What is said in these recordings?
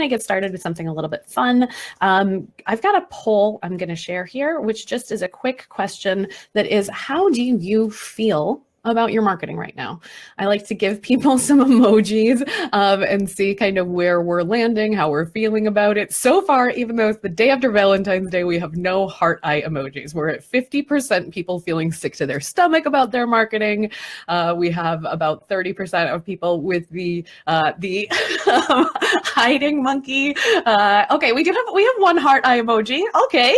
to get started with something a little bit fun. I've got a poll I'm going to share here, which just is a quick question that is, how do you feel about your marketing right now? I like to give people some emojis and see kind of where we're landing, how we're feeling about it. So far, even though it's the day after Valentine's Day, we have no heart eye emojis. We're at 50% people feeling sick to their stomach about their marketing. We have about 30% of people with the hiding monkey. Okay, we have one heart eye emoji. Okay,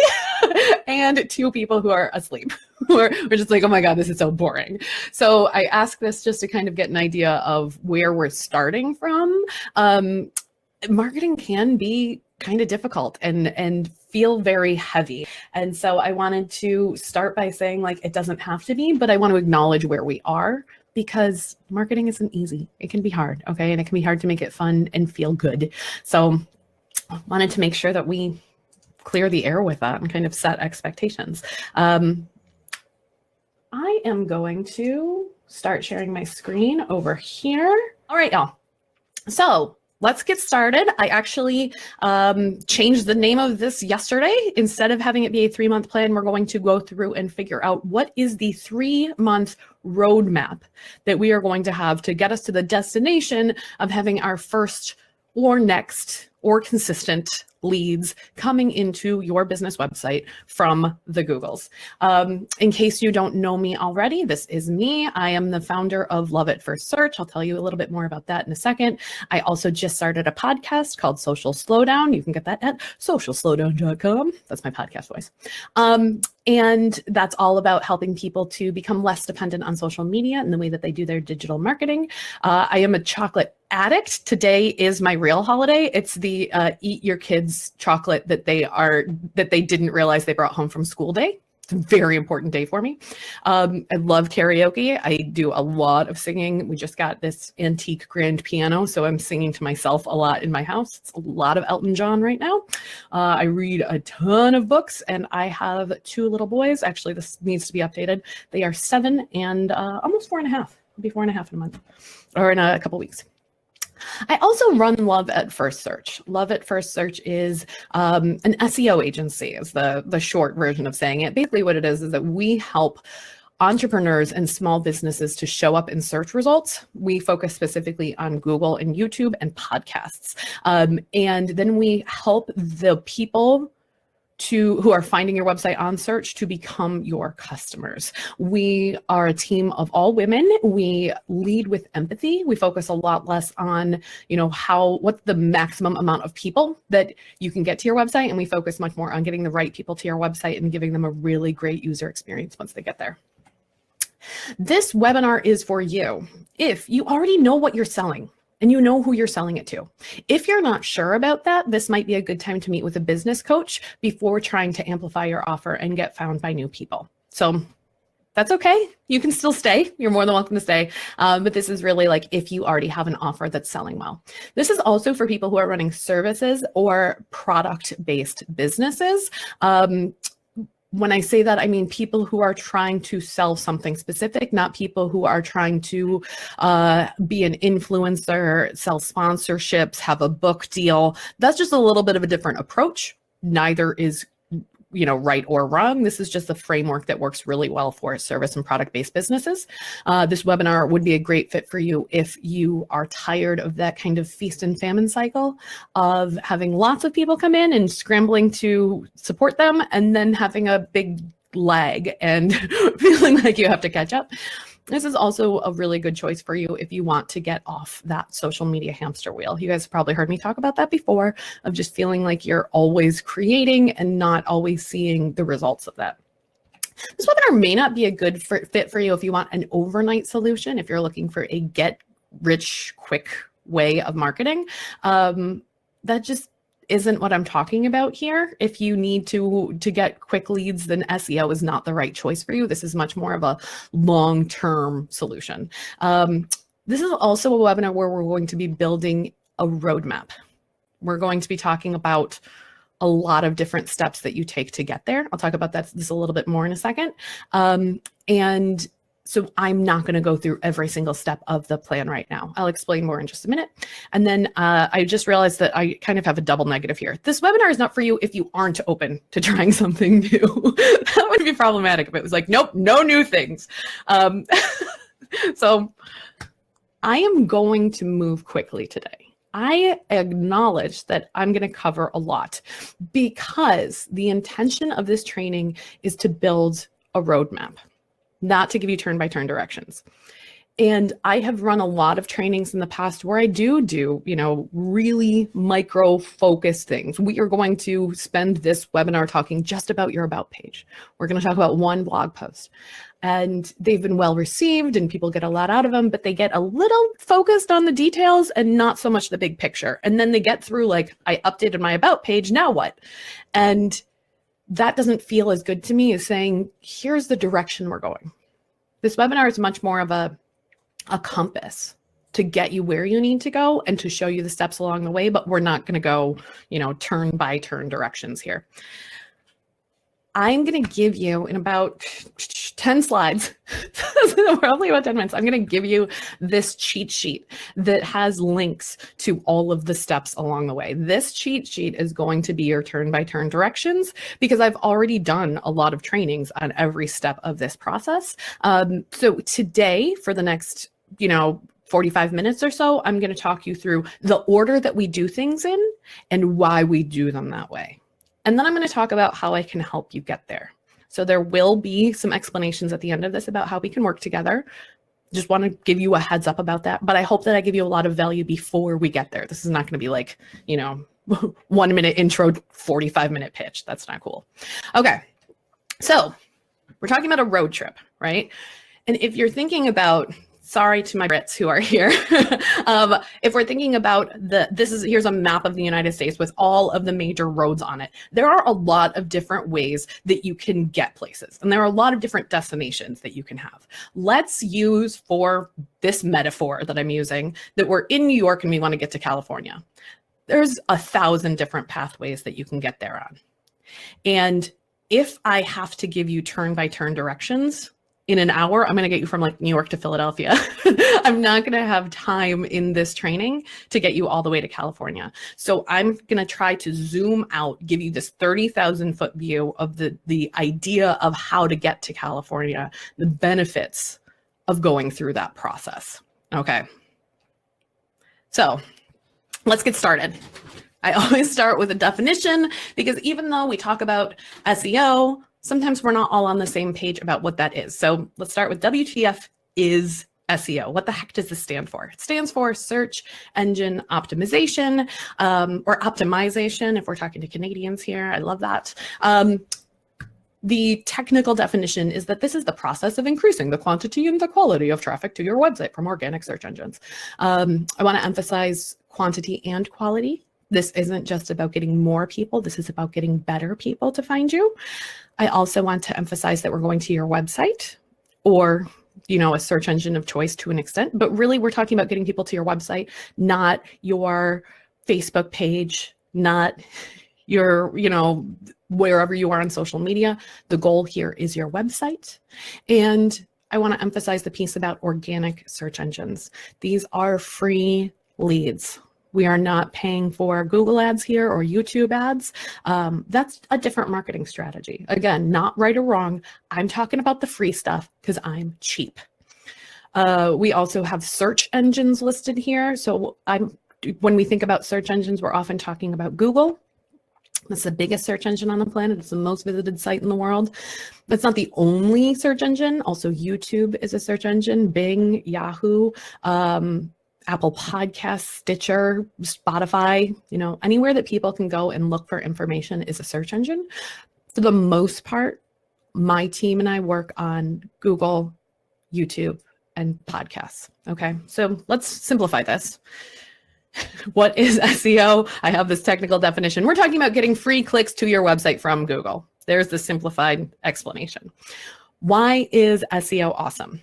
and 2 people who are asleep. We're just like, oh my God, this is so boring. So I ask this just to kind of get an idea of where we're starting from. Marketing can be kind of difficult and feel very heavy. And so I wanted to start by saying, like, it doesn't have to be, but I want to acknowledge where we are, because marketing isn't easy. It can be hard, okay? And it can be hard to make it fun and feel good. So I wanted to make sure that we clear the air with that and kind of set expectations. I am going to start sharing my screen over here. All right, y'all. So let's get started. I actually changed the name of this yesterday. Instead of having it be a 3-month plan, we're going to go through and figure out what is the 3-month roadmap that we are going to have to get us to the destination of having our first or next or consistent leads coming into your business website from the Googles. In case you don't know me already, this is me. I am the founder of Love at First Search. I'll tell you a little bit more about that in a second. I also just started a podcast called Social Slowdown. You can get that at socialslowdown.com. That's my podcast voice. And that's all about helping people to become less dependent on social media and the way that they do their digital marketing. I am a chocolate addict. Today is my real holiday. It's the eat your kids chocolate that they didn't realize they brought home from school day. It's a very important day for me. I love karaoke. I do a lot of singing. We just got this antique grand piano, so I'm singing to myself a lot in my house. It's a lot of Elton John right now. I read a ton of books, and I have 2 little boys. Actually, this needs to be updated. They are 7 and almost 4.5. It'll be 4.5 in a month, or in a couple weeks. I also run Love at First Search. Love at First Search is an SEO agency, is the short version of saying it. Basically what it is that we help entrepreneurs and small businesses to show up in search results. We focus specifically on Google and YouTube and podcasts. And then we help the people who are finding your website on search to become your customers. We are a team of all women. We lead with empathy. We focus a lot less on, what's the maximum amount of people that you can get to your website. And we focus much more on getting the right people to your website and giving them a really great user experience once they get there. This webinar is for you if you already know what you're selling and you know who you're selling it to. If you're not sure about that, this might be a good time to meet with a business coach before trying to amplify your offer and get found by new people. So that's okay. You can still stay. You're more than welcome to stay. But this is really like if you already have an offer that's selling well. This is also for people who are running services or product-based businesses. When I say that, I mean people who are trying to sell something specific, not people who are trying to be an influencer, sell sponsorships, have a book deal. That's just a little bit of a different approach. Neither is right or wrong. This is just a framework that works really well for service and product-based businesses. This webinar would be a great fit for you if you are tired of that kind of feast and famine cycle of having lots of people come in and scrambling to support them and then having a big lag and feeling like you have to catch up. This is also a really good choice for you if you want to get off that social media hamster wheel. You guys have probably heard me talk about that before, of just feeling like you're always creating and not always seeing the results of that. This webinar may not be a good fit for you if you want an overnight solution, if you're looking for a get rich quick way of marketing. That just isn't what I'm talking about here. If you need to get quick leads, then SEO is not the right choice for you. This is much more of a long-term solution. This is also a webinar where we're going to be building a roadmap. We're going to be talking about a lot of different steps that you take to get there. I'll talk about this a little bit more in a second. And So I'm not going to go through every single step of the plan right now. I'll explain more in just a minute. And then I just realized that I kind of have a double negative here. This webinar is not for you if you aren't open to trying something new. That would be problematic if it was like, nope, no new things. So I am going to move quickly today. I acknowledge that I'm going to cover a lot because the intention of this training is to build a roadmap, not to give you turn-by-turn directions. And I have run a lot of trainings in the past where I do, you know, really micro-focused things. We are going to spend this webinar talking just about your About page. We're going to talk about one blog post. And they've been well received and people get a lot out of them, but they get a little focused on the details and not so much the big picture. And then they get through like, I updated my About page, now what? And that doesn't feel as good to me as saying, here's the direction we're going. This webinar is much more of a compass to get you where you need to go and to show you the steps along the way, but we're not going to go, you know, turn by turn directions here. I'm going to give you in about 10 slides, probably about 10 minutes, I'm going to give you this cheat sheet that has links to all of the steps along the way. This cheat sheet is going to be your turn-by-turn directions because I've already done a lot of trainings on every step of this process. So today, for the next, you know, 45 minutes or so, I'm going to talk you through the order that we do things in and why we do them that way. And then I'm going to talk about how I can help you get there. So there will be some explanations at the end of this about how we can work together. Just want to give you a heads up about that. But I hope that I give you a lot of value before we get there. This is not going to be like, you know, 1 minute intro, 45-minute pitch. That's not cool. Okay. So we're talking about a road trip, right? And if you're thinking about, sorry to my Brits who are here. If we're thinking about here's a map of the United States with all of the major roads on it. There are a lot of different ways that you can get places. And there are a lot of different destinations that you can have. Let's use for this metaphor that I'm using that we're in New York and we want to get to California. There's 1,000 different pathways that you can get there on. And if I have to give you turn-by-turn directions, in an hour, I'm going to get you from like New York to Philadelphia. I'm not going to have time in this training to get you all the way to California. So I'm going to try to zoom out, give you this 30,000 foot view of the idea of how to get to California, the benefits of going through that process. Okay. So let's get started. I always start with a definition because even though we talk about SEO, sometimes we're not all on the same page about what that is. So let's start with WTF is SEO. What the heck does this stand for? It stands for Search Engine Optimization, or optimization if we're talking to Canadians here. I love that. The technical definition is that this is the process of increasing the quantity and the quality of traffic to your website from organic search engines. I want to emphasize quantity and quality. This isn't just about getting more people. This is about getting better people to find you. I also want to emphasize that we're going to your website or, you know, a search engine of choice to an extent, but really we're talking about getting people to your website, not your Facebook page, not your, you know, wherever you are on social media. The goal here is your website. And I want to emphasize the piece about organic search engines. These are free leads. We are not paying for Google ads here or YouTube ads. That's a different marketing strategy. Again, not right or wrong. I'm talking about the free stuff because I'm cheap. We also have search engines listed here. So when we think about search engines, we're often talking about Google. That's the biggest search engine on the planet. It's the most visited site in the world. That's not the only search engine. Also, YouTube is a search engine, Bing, Yahoo, Apple Podcasts, Stitcher, Spotify, you know, anywhere that people can go and look for information is a search engine. For the most part, my team and I work on Google, YouTube, and podcasts. Okay, so let's simplify this. What is SEO? I have this technical definition. We're talking about getting free clicks to your website from Google. There's the simplified explanation. Why is SEO awesome?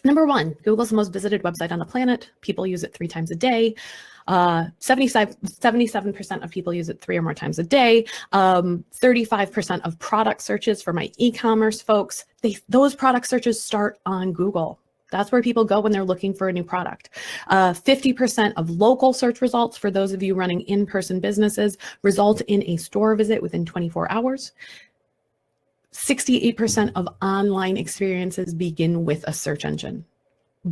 Number one, Google's the most visited website on the planet. People use it 3 times a day. 77% of people use it 3 or more times a day. 35% of product searches for my e-commerce folks, those product searches start on Google. That's where people go when they're looking for a new product. 50% of local search results for those of you running in-person businesses result in a store visit within 24 hours. 68% of online experiences begin with a search engine.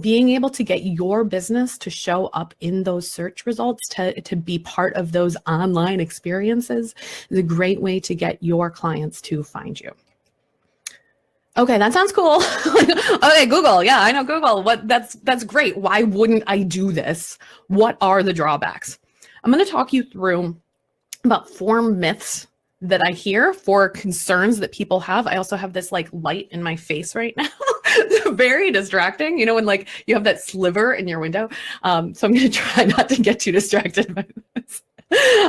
Being able to get your business to show up in those search results, to be part of those online experiences, is a great way to get your clients to find you. Okay, that sounds cool. Okay, Google. Yeah, I know Google. That's great. Why wouldn't I do this? What are the drawbacks? I'm going to talk you through about 4 myths that I hear, 4 concerns that people have. I also have this like light in my face right now. Very distracting. You know, when like you have that sliver in your window. So I'm going to try not to get too distracted by this.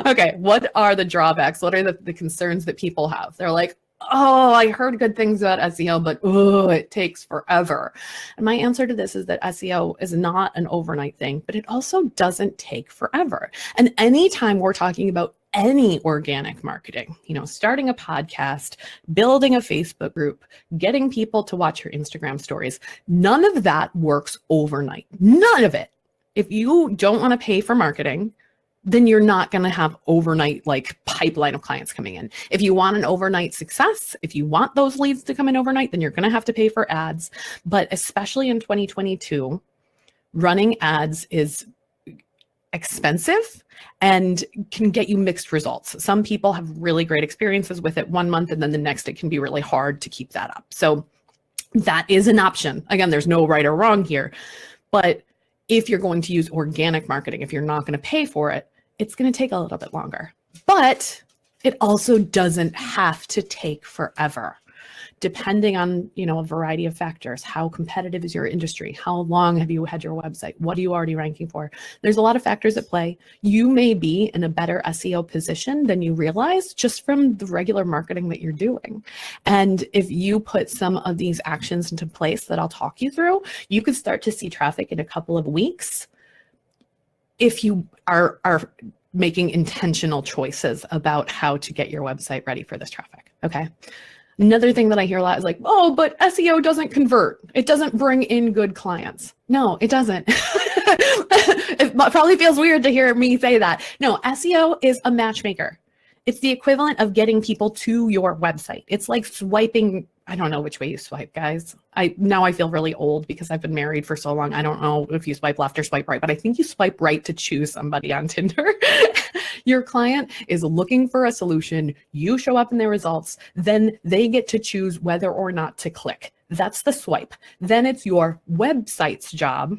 Okay, what are the drawbacks? What are the concerns that people have? They're like, oh, I heard good things about SEO, but oh, it takes forever. And my answer to this is that SEO is not an overnight thing, but it also doesn't take forever. And anytime we're talking about any organic marketing, you know, starting a podcast, building a Facebook group, getting people to watch your Instagram stories, none of that works overnight. None of it. If you don't want to pay for marketing, then you're not going to have overnight like pipeline of clients coming in. If you want an overnight success, if you want those leads to come in overnight, then you're going to have to pay for ads. But especially in 2022, running ads is expensive and can get you mixed results. Some people have really great experiences with it 1 month, and then the next it can be really hard to keep that up. So that is an option. Again, there's no right or wrong here, but if you're going to use organic marketing, if you're not going to pay for it, it's going to take a little bit longer. But it also doesn't have to take forever, depending on, you know, a variety of factors. How competitive is your industry? How long have you had your website? What are you already ranking for? There's a lot of factors at play. You may be in a better SEO position than you realize just from the regular marketing that you're doing. And if you put some of these actions into place that I'll talk you through, you could start to see traffic in a couple of weeks if you are making intentional choices about how to get your website ready for this traffic. Okay. Another thing that I hear a lot is like, oh, but SEO doesn't convert. It doesn't bring in good clients. No, it doesn't. It probably feels weird to hear me say that. No, SEO is a matchmaker. It's the equivalent of getting people to your website. It's like swiping. I don't know which way you swipe, guys. Now I feel really old because I've been married for so long. I don't know if you swipe left or swipe right, but I think you swipe right to choose somebody on Tinder. Your client is looking for a solution. You show up in their results. Then they get to choose whether or not to click. That's the swipe. Then it's your website's job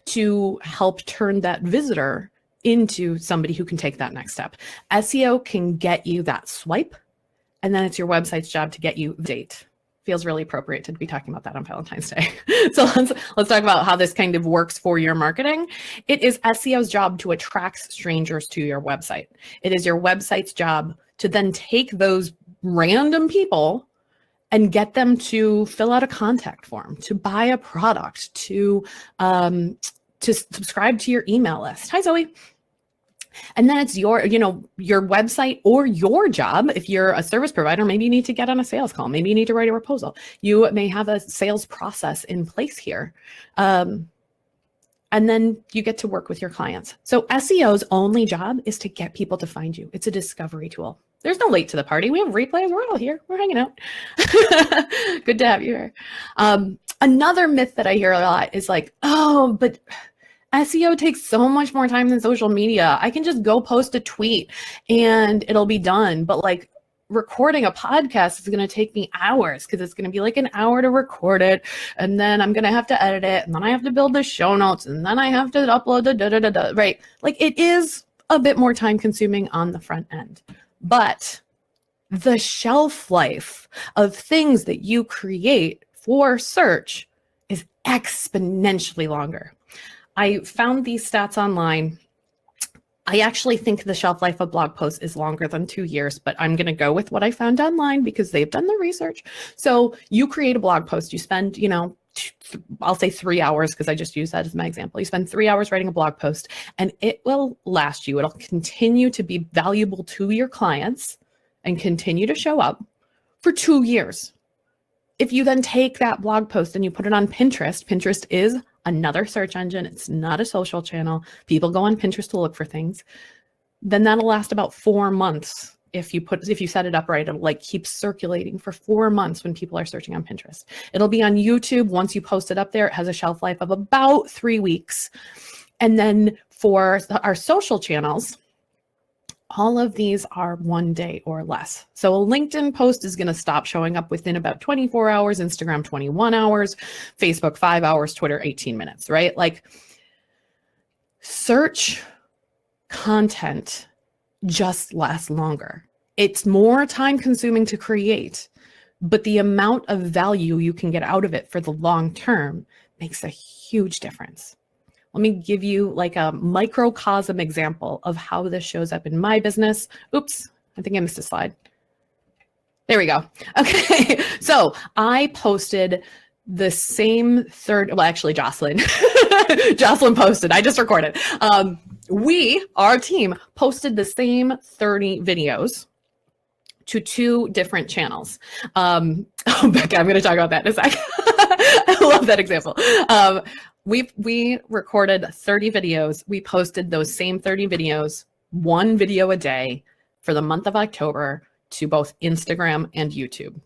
to help turn that visitor into somebody who can take that next step. SEO can get you that swipe, and then it's your website's job to get you the date. Feels really appropriate to be talking about that on Valentine's Day. So let's talk about how this kind of works for your marketing. It is SEO's job to attract strangers to your website. It is your website's job to then take those random people and get them to fill out a contact form, to buy a product, to subscribe to your email list. Hi, Zoe. And then it's your website or your job. If you're a service provider, maybe you need to get on a sales call. Maybe you need to write a proposal. You may have a sales process in place here. And then you get to work with your clients. So SEO's only job is to get people to find you. It's a discovery tool. There's no late to the party. We have replays. We're all here. We're hanging out. Good to have you here. Another myth that I hear a lot is like, oh, but SEO takes so much more time than social media. I can just go post a tweet and it'll be done. But like recording a podcast is going to take me hours because it's going to be like an hour to record it. And then I'm going to have to edit it. And then I have to build the show notes. And then I have to upload the right? Like it is a bit more time consuming on the front end. But the shelf life of things that you create for search is exponentially longer. I found these stats online. I actually think the shelf life of blog posts is longer than 2 years, but I'm going to go with what I found online because they've done the research. So you create a blog post, you spend, I'll say 3 hours because I just used that as my example. You spend 3 hours writing a blog post and it will last you. It'll continue to be valuable to your clients and continue to show up for 2 years. If you then take that blog post and you put it on Pinterest, Pinterest is another search engine. It's not a social channel. People go on Pinterest to look for things. Then that'll last about 4 months. If you set it up right, it'll like keep circulating for 4 months when people are searching on Pinterest. It'll be on YouTube. Once you post it up there, it has a shelf life of about 3 weeks. And then for our social channels, all of these are 1 day or less. So a LinkedIn post is going to stop showing up within about 24 hours, Instagram 21 hours, Facebook 5 hours, Twitter 18 minutes, right? Like search content just lasts longer. It's more time consuming to create, but the amount of value you can get out of it for the long term makes a huge difference. Let me give you like a microcosm example of how this shows up in my business. Oops, I think I missed a slide. There we go. Okay, so I posted the same well, actually Jocelyn, Jocelyn posted, I just recorded. Our team posted the same 30 videos to 2 different channels. Oh, Becca, I'm going to talk about that in a sec. I love that example. We recorded 30 videos. We posted those same 30 videos, 1 video a day for the month of October to both Instagram and YouTube.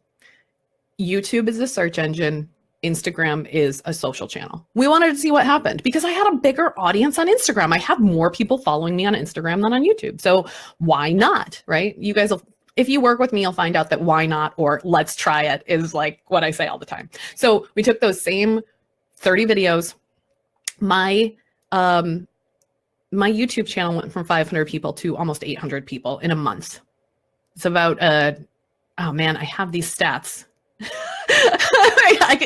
YouTube is a search engine. Instagram is a social channel. We wanted to see what happened because I had a bigger audience on Instagram. I have more people following me on Instagram than on YouTube. So why not, right? You guys will, if you work with me, you'll find out that why not or let's try it is like what I say all the time. So we took those same 30 videos. My YouTube channel went from 500 people to almost 800 people in a month. It's about, oh man, I have these stats.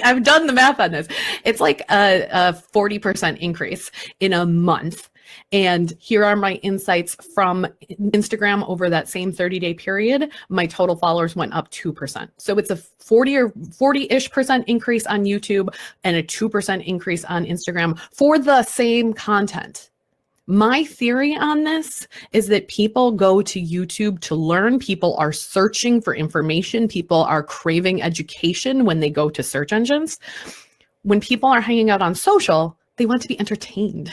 I've done the math on this. It's like a 40% increase in a month. And here are my insights from Instagram over that same 30-day period. My total followers went up 2%. So it's a 40-ish% increase on YouTube and a 2% increase on Instagram for the same content. My theory on this is that people go to YouTube to learn. People are searching for information. People are craving education when they go to search engines. When people are hanging out on social, they want to be entertained.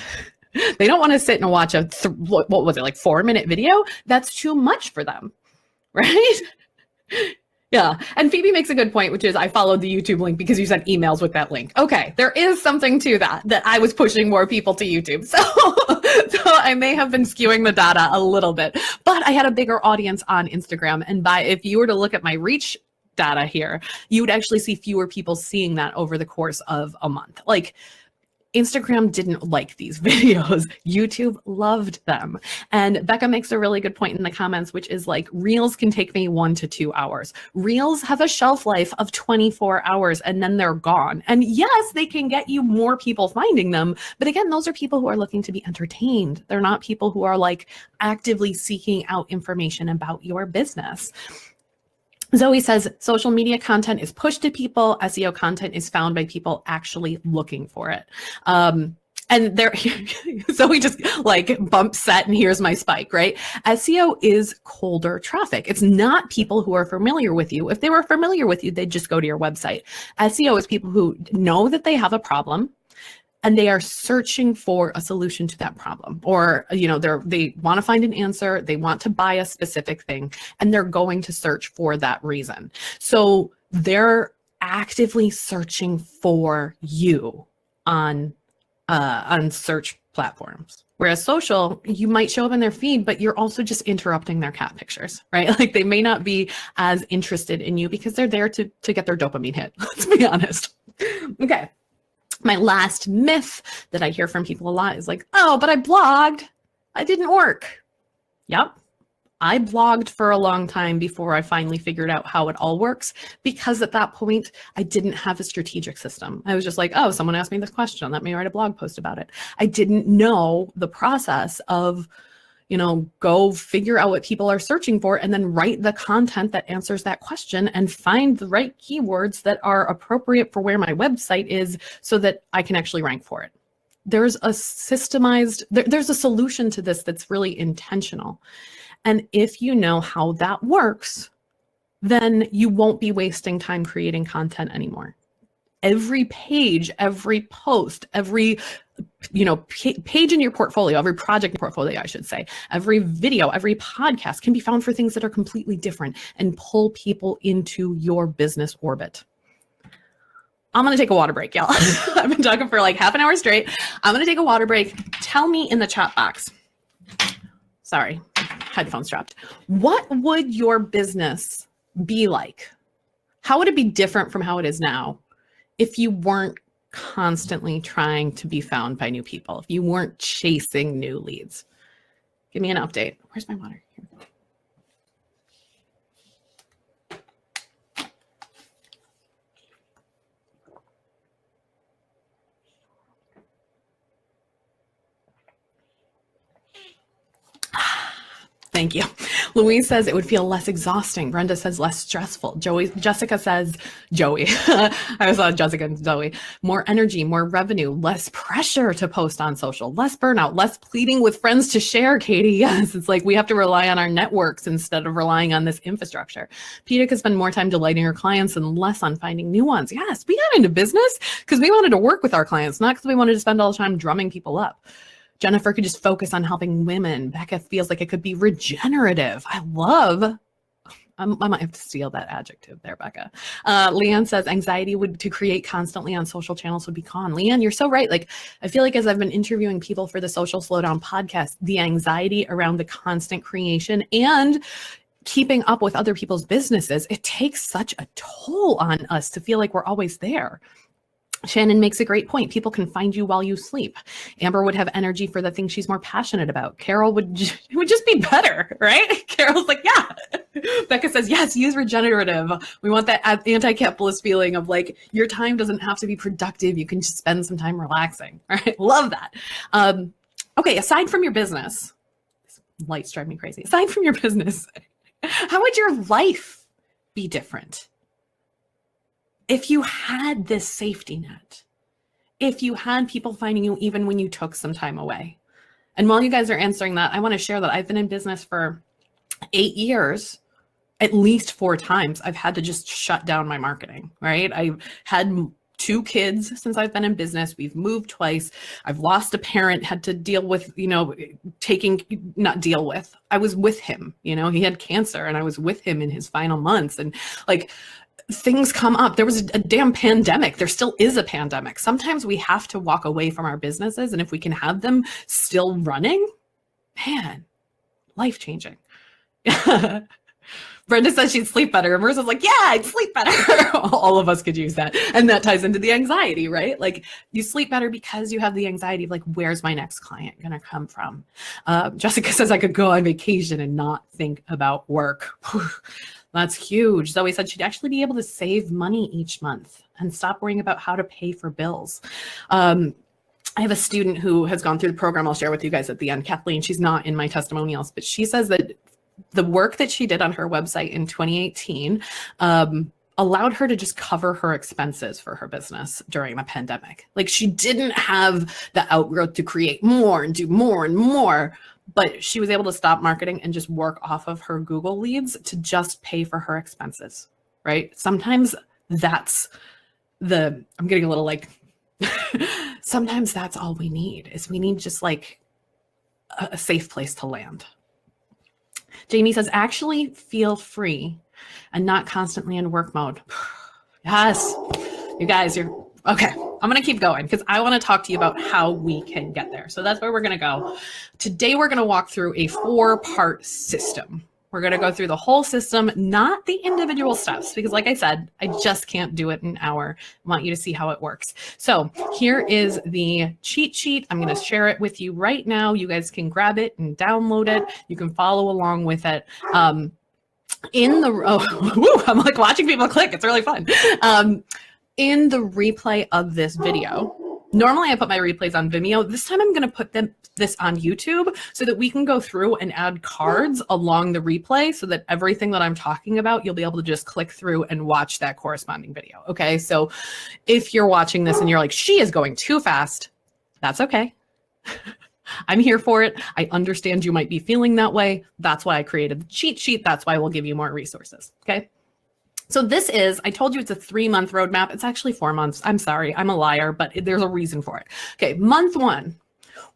They don't want to sit and watch a, what was it, like 4-minute video? That's too much for them, right? Yeah. And Phoebe makes a good point, which is I followed the YouTube link because you sent emails with that link. Okay. There is something to that I was pushing more people to YouTube. So I may have been skewing the data a little bit, but I had a bigger audience on Instagram. And if you were to look at my reach data here, you would actually see fewer people seeing that over the course of a month. Like, Instagram didn't like these videos. YouTube loved them. And Becca makes a really good point in the comments, which is like, Reels can take me 1 to 2 hours. Reels have a shelf life of 24 hours and then they're gone. And yes, they can get you more people finding them. But again, those are people who are looking to be entertained. They're not people who are like actively seeking out information about your business. Zoe says, social media content is pushed to people. SEO content is found by people actually looking for it. And there, Zoe just like bump set and here's my spike, right? SEO is colder traffic. It's not people who are familiar with you. If they were familiar with you, they'd just go to your website. SEO is people who know that they have a problem and they are searching for a solution to that problem, or, you know, they want to find an answer. They want to buy a specific thing and they're going to search for that reason. So they're actively searching for you on search platforms. Whereas social, you might show up in their feed, but you're also just interrupting their cat pictures, right? Like they may not be as interested in you because they're there to get their dopamine hit. Let's be honest. Okay. My last myth that I hear from people a lot is like, oh, but I blogged. I didn't work. Yep. I blogged for a long time before I finally figured out how it all works, because at that point, I didn't have a strategic system. I was just like, oh, someone asked me this question. Let me write a blog post about it. I didn't know the process of, go figure out what people are searching for and then write the content that answers that question and find the right keywords that are appropriate for where my website is so that I can actually rank for it. There's a systemized, there's a solution to this that's really intentional. And if you know how that works, then you won't be wasting time creating content anymore. Every page, every post, every page in your portfolio, every project in your portfolio, I should say, every video, every podcast can be found for things that are completely different and pull people into your business orbit. I'm going to take a water break, y'all. I've been talking for like half an hour straight. I'm going to take a water break. Tell me in the chat box. Sorry, headphones dropped. What would your business be like? How would it be different from how it is now if you weren't constantly trying to be found by new people, if you weren't chasing new leads? Give me an update. Where's my water? Here we go. Thank you. Louise says it would feel less exhausting. Brenda says less stressful. Jessica says, Joey. I saw Jessica and Zoe. More energy, more revenue, less pressure to post on social, less burnout, less pleading with friends to share, Katie. Yes, it's like we have to rely on our networks instead of relying on this infrastructure. Peter can spend more time delighting her clients and less on finding new ones. Yes, we got into business because we wanted to work with our clients, not because we wanted to spend all the time drumming people up. Jennifer could just focus on helping women. Becca feels like it could be regenerative. I might have to steal that adjective there, Becca. Leanne says anxiety to create constantly on social channels would be gone. Leanne, you're so right. Like, I feel like as I've been interviewing people for the Social Slowdown podcast, the anxiety around the constant creation and keeping up with other people's businesses, it takes such a toll on us to feel like we're always there. Shannon makes a great point. People can find you while you sleep. Amber would have energy for the things she's more passionate about. Carol would just be better, right? Carol's like, yeah. Becca says, yes, use regenerative. We want that anti-capitalist feeling of like, your time doesn't have to be productive. You can just spend some time relaxing, right? Love that. Okay, aside from your business, this lights drive me crazy. Aside from your business, how would your life be different? If you had this safety net, if you had people finding you even when you took some time away. And while you guys are answering that, I want to share that I've been in business for 8 years. At least 4 times I've had to just shut down my marketing, right? I've had 2 kids since I've been in business. We've moved twice. I've lost a parent, had to deal with, not deal with. I was with him, he had cancer and I was with him in his final months. And like, things come up. There was a damn pandemic. There still is a pandemic. Sometimes we have to walk away from our businesses. And if we can have them still running, man, life-changing. Brenda says she'd sleep better. And Marissa's like, yeah, I'd sleep better. All of us could use that. And that ties into the anxiety, right? Like you sleep better because you have the anxiety of like, where's my next client going to come from? Jessica says I could go on vacation and not think about work. That's huge. Zoe said she'd actually be able to save money each month and stop worrying about how to pay for bills. I have a student who has gone through the program. I'll share with you guys at the end. Kathleen, she's not in my testimonials, but she says that the work that she did on her website in 2018 allowed her to just cover her expenses for her business during the pandemic. Like she didn't have the outgrowth to create more and do more and more. But she was able to stop marketing and just work off of her Google leads to just pay for her expenses, right? Sometimes that's I'm getting a little like, sometimes that's all we need is we need just like a safe place to land. Jamie says, actually feel free and not constantly in work mode. Yes, you guys, okay. I'm going to keep going because I want to talk to you about how we can get there. So that's where we're going to go. Today, we're going to walk through a 4-part system. We're going to go through the whole system, not the individual steps, because like I said, I just can't do it in an hour. I want you to see how it works. So here is the cheat sheet. I'm going to share it with you right now. You guys can grab it and download it. You can follow along with it. I'm like watching people click. It's really fun. In the replay of this video, normally I put my replays on Vimeo. This time I'm going to put them this on YouTube so that we can go through and add cards along the replay so that everything that I'm talking about, you'll be able to just click through and watch that corresponding video. Okay. So if you're watching this and you're like, she is going too fast, that's okay. I'm here for it. I understand you might be feeling that way. That's why I created the cheat sheet. That's why we'll give you more resources. Okay. So this is, I told you it's a 3-month roadmap. It's actually 4 months. I'm sorry, I'm a liar, but there's a reason for it. Okay, month 1,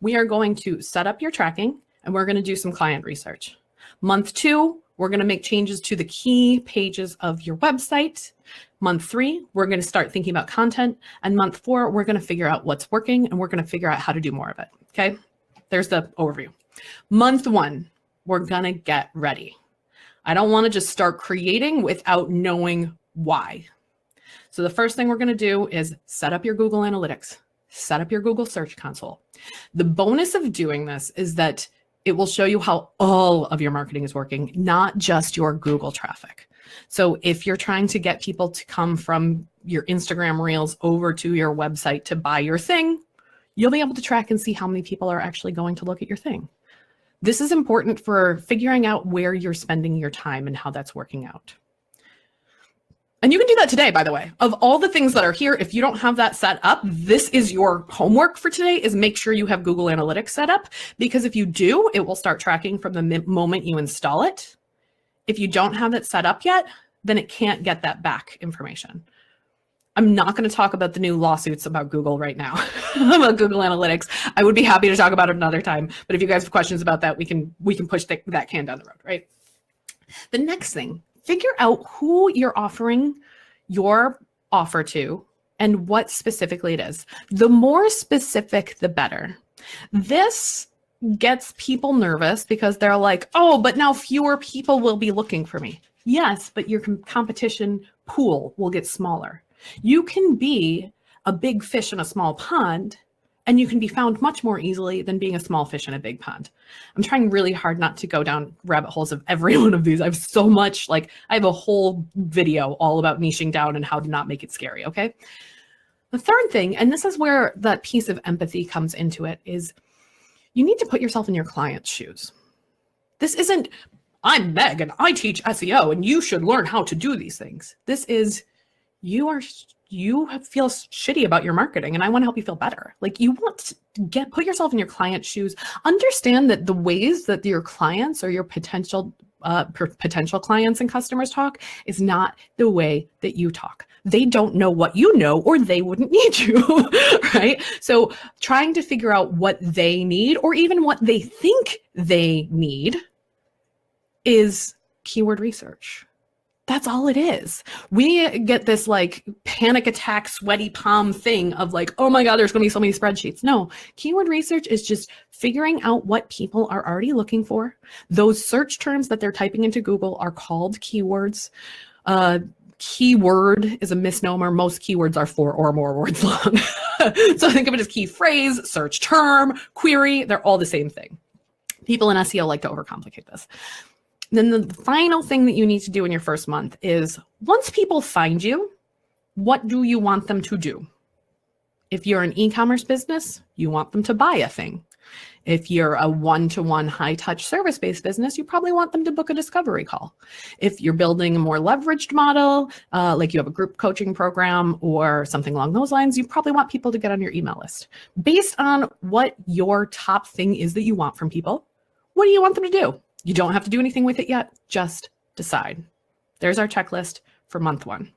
we are going to set up your tracking and we're going to do some client research. Month 2, we're going to make changes to the key pages of your website. Month 3, we're going to start thinking about content. And month 4, we're going to figure out what's working and we're going to figure out how to do more of it. Okay, there's the overview. Month 1, we're going to get ready. I don't want to just start creating without knowing why. So the first thing we're going to do is set up your Google Analytics, set up your Google Search Console. The bonus of doing this is that it will show you how all of your marketing is working, not just your Google traffic. So if you're trying to get people to come from your Instagram Reels over to your website to buy your thing, you'll be able to track and see how many people are actually going to look at your thing. This is important for figuring out where you're spending your time and how that's working out. And you can do that today, by the way. Of all the things that are here, if you don't have that set up, this is your homework for today, is make sure you have Google Analytics set up, because if you do, it will start tracking from the moment you install it. If you don't have it set up yet, then it can't get that back information. I'm not going to talk about the new lawsuits about Google right now, about Google Analytics. I would be happy to talk about it another time. But if you guys have questions about that, we can push that can down the road, right? The next thing, figure out who you're offering your offer to and what specifically it is. The more specific, the better. This gets people nervous because they're like, oh, but now fewer people will be looking for me. Yes, but your competition pool will get smaller. You can be a big fish in a small pond, and you can be found much more easily than being a small fish in a big pond. I'm trying really hard not to go down rabbit holes of every one of these. I have so much, I have a whole video all about niching down and how to not make it scary, okay? The third thing, and this is where that piece of empathy comes into it, is you need to put yourself in your client's shoes. This isn't, I'm Meg and I teach SEO and you should learn how to do these things. This is, you feel shitty about your marketing and I want to help you feel better. You want to put yourself in your client's shoes. Understand that the ways that your clients or your potential clients and customers talk is not the way that you talk. They don't know what you know or they wouldn't need you, right? So trying to figure out what they need or even what they think they need is keyword research. That's all it is. We get this panic attack, sweaty palm thing of oh my God, there's going to be so many spreadsheets. No, keyword research is just figuring out what people are already looking for. Those search terms that they're typing into Google are called keywords. Keyword is a misnomer. Most keywords are 4 or more words long. So think of it as key phrase, search term, query. They're all the same thing. People in SEO like to overcomplicate this. Then the final thing that you need to do in your first month is, once people find you, what do you want them to do? If you're an e-commerce business, you want them to buy a thing. If you're a one-to-one high-touch service-based business, you probably want them to book a discovery call. If you're building a more leveraged model, like you have a group coaching program or something along those lines, you probably want people to get on your email list. Based on what your top thing is that you want from people, what do you want them to do? You don't have to do anything with it yet. Just decide. There's our checklist for month 1.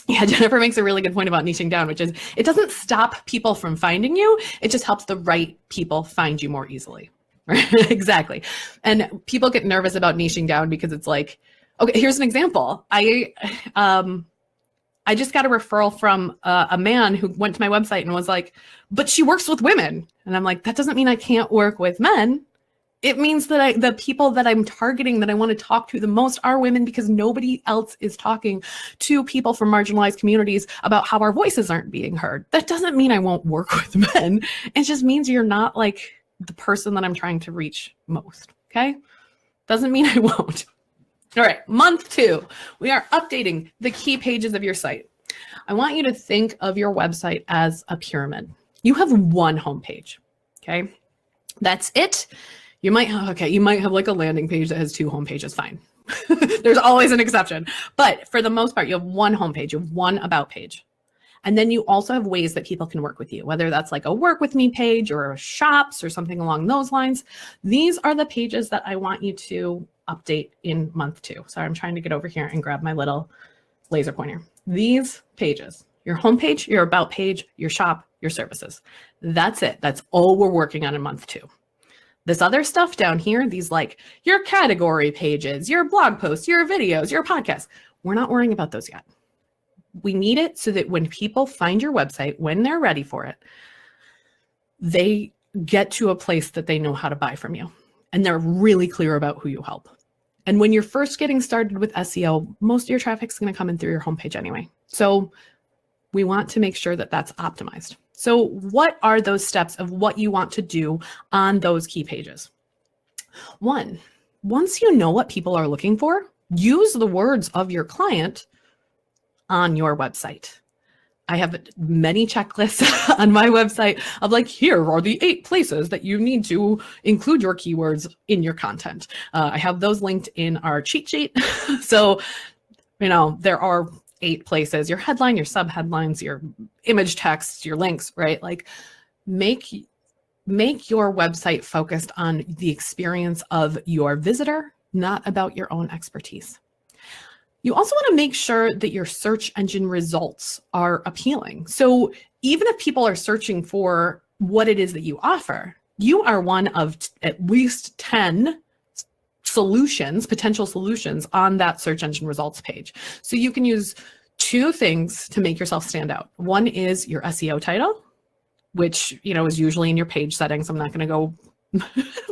Yeah, Jennifer makes a really good point about niching down, which is it doesn't stop people from finding you. It just helps the right people find you more easily. Right? Exactly. And people get nervous about niching down because it's okay, here's an example. I just got a referral from a man who went to my website and was like, but she works with women. And I'm like, that doesn't mean I can't work with men. It means that the people that I'm targeting, that I want to talk to the most, are women, because nobody else is talking to people from marginalized communities about how our voices aren't being heard. That doesn't mean I won't work with men. It just means you're not the person that I'm trying to reach most. Okay? Doesn't mean I won't. All right, month 2, we are updating the key pages of your site. I want you to think of your website as a pyramid. You have one homepage. Okay? That's it. You might have, okay, you might have like a landing page that has 2 home pages, fine. There's always an exception. But for the most part, you have 1 homepage, you have 1 about page. And then you also have ways that people can work with you, whether that's like a work with me page or shops or something along those lines. These are the pages that I want you to update in month 2. Sorry, I'm trying to get over here and grab my little laser pointer. These pages, your homepage, your about page, your shop, your services. That's it. That's all we're working on in month 2. This other stuff down here, these like your category pages, your blog posts, your videos, your podcasts, we're not worrying about those yet. We need it so that when people find your website, when they're ready for it, they get to a place that they know how to buy from you. And they're really clear about who you help. And when you're first getting started with SEO, most of your traffic is going to come in through your homepage anyway. So we want to make sure that that's optimized. So what are those steps of what you want to do on those key pages? 1, once you know what people are looking for, use the words of your client on your website. I have many checklists on my website of like, here are the 8 places that you need to include your keywords in your content. I have those linked in our cheat sheet. So, you know, there are 8 places, your headline, your subheadlines, your image text, your links, right? Like make your website focused on the experience of your visitor, not about your own expertise. You also want to make sure that your search engine results are appealing. So even if people are searching for what it is that you offer, you are one of at least 10 solutions, potential solutions on that search engine results page. So you can use 2 things to make yourself stand out. 1 is your SEO title, which, you know, is usually in your page settings. I'm not going to go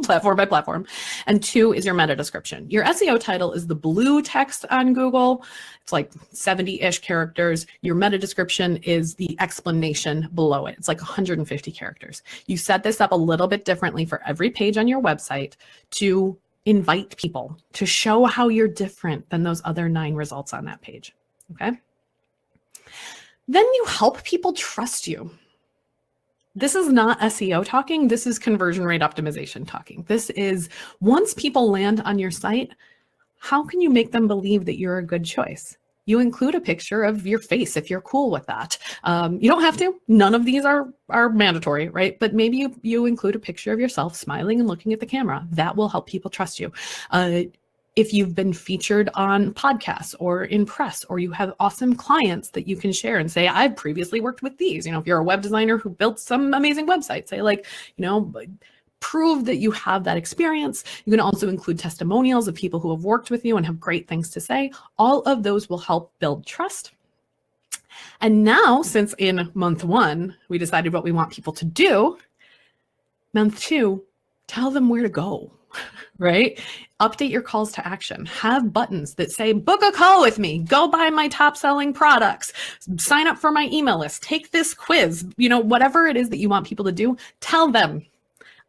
platform by platform. And 2 is your meta description. Your SEO title is the blue text on Google. It's like 70-ish characters. Your meta description is the explanation below it. It's like 150 characters. You set this up a little bit differently for every page on your website to invite people, to show how you're different than those other 9 results on that page. Okay. Then you help people trust you. This is not SEO talking. This is conversion rate optimization talking. This is once people land on your site, how can you make them believe that you're a good choice? You include a picture of your face if you're cool with that. You don't have to. None of these are mandatory, right? But maybe you include a picture of yourself smiling and looking at the camera. That will help people trust you. If you've been featured on podcasts or in press, or you have awesome clients that you can share and say, I've previously worked with these. You know, if you're a web designer who built some amazing website, say like, you know, prove that you have that experience. You can also include testimonials of people who have worked with you and have great things to say. All of those will help build trust. And now, since in month 1, we decided what we want people to do, month 2, tell them where to go. Right? Update your calls to action. Have buttons that say, book a call with me, go buy my top selling products, sign up for my email list, take this quiz, you know, whatever it is that you want people to do, tell them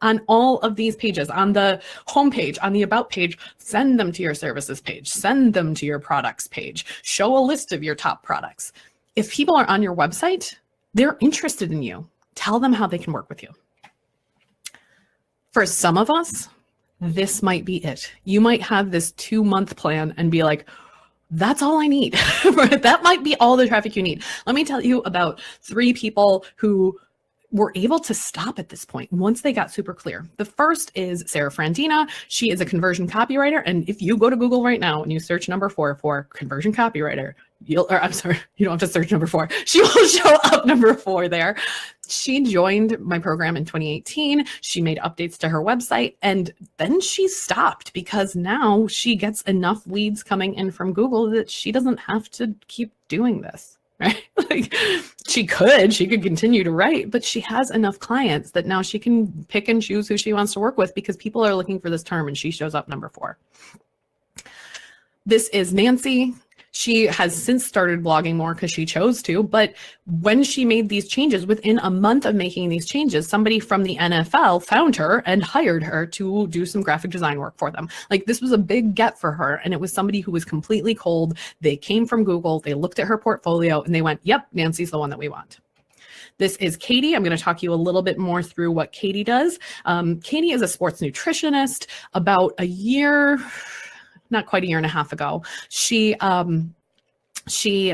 on all of these pages, on the homepage, on the about page, send them to your services page, send them to your products page, show a list of your top products. If people are on your website, they're interested in you. Tell them how they can work with you. For some of us, this might be it. You might have this 2-month plan and be like, that's all I need. That might be all the traffic you need. Let me tell you about 3 people who were able to stop at this point once they got super clear. The first is Sarah Frandina. She is a conversion copywriter. And if you go to Google right now and you search number 4 for conversion copywriter, I'm sorry, you don't have to search number 4. She will show up number 4 there. She joined my program in 2018. She made updates to her website, and then she stopped because now she gets enough leads coming in from Google that she doesn't have to keep doing this, right? Like she could continue to write, but she has enough clients that now she can pick and choose who she wants to work with because people are looking for this term, and she shows up number 4. This is Nancy. She has since started blogging more because she chose to, but when she made these changes, within a month of making these changes, somebody from the NFL found her and hired her to do some graphic design work for them. Like this was a big get for her, and it was somebody who was completely cold. They came from Google, they looked at her portfolio, and they went, yep, Nancy's the one that we want. This is Katie. I'm going to talk you a little bit more through what Katie does. Katie is a sports nutritionist. About a year, not quite a year and a half ago, she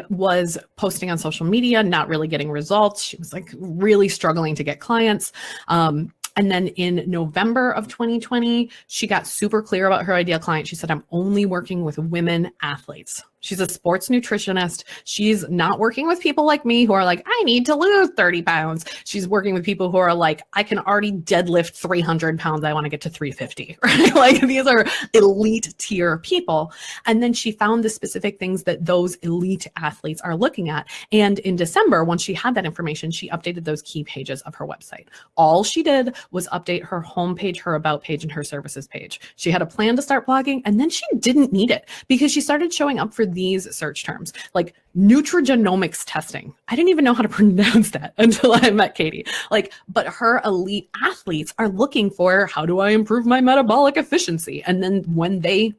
was posting on social media, not really getting results. She was like really struggling to get clients. And then in November of 2020, she got super clear about her ideal client. She said, I'm only working with women athletes. She's a sports nutritionist. She's not working with people like me who are like, I need to lose 30 pounds. She's working with people who are like, I can already deadlift 300 pounds. I want to get to 350, right? Like these are elite tier people. And then she found the specific things that those elite athletes are looking at. And in December, once she had that information, she updated those key pages of her website. All she did was update her homepage, her about page, and her services page. She had a plan to start blogging, and then she didn't need it because she started showing up for these search terms like nutrigenomics testing. I didn't even know how to pronounce that until I met Katie. But her elite athletes are looking for, how do I improve my metabolic efficiency? And then when they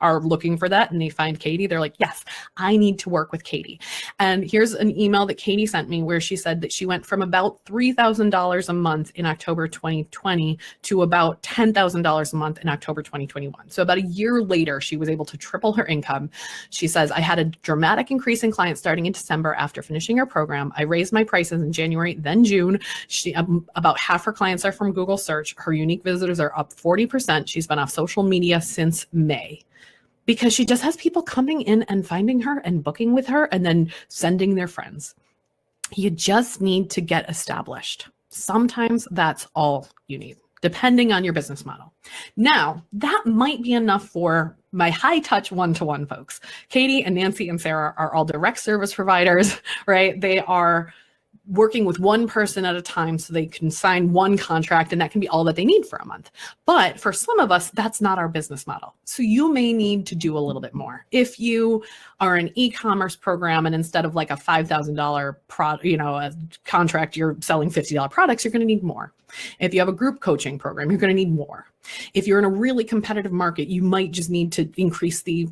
are looking for that and they find Katie, they're like, yes, I need to work with Katie. And here's an email that Katie sent me where she said that she went from about $3,000 a month in October 2020 to about $10,000 a month in October 2021. So about a year later, she was able to triple her income. She says, I had a dramatic increase in clients starting in December after finishing her program. I raised my prices in January, then June. About half her clients are from Google search. Her unique visitors are up 40%. She's been off social media since May, because she just has people coming in and finding her and booking with her and then sending their friends. You just need to get established. Sometimes that's all you need, depending on your business model. Now, that might be enough for my high touch one-to-one folks. Katie and Nancy and Sarah are all direct service providers, right? They are working with one person at a time so they can sign one contract, and that can be all that they need for a month. But for some of us, that's not our business model. So you may need to do a little bit more. If you are an e-commerce program and instead of like a $5,000 a contract, you're selling $50 products, you're going to need more. If you have a group coaching program, you're going to need more. If you're in a really competitive market, you might just need to increase the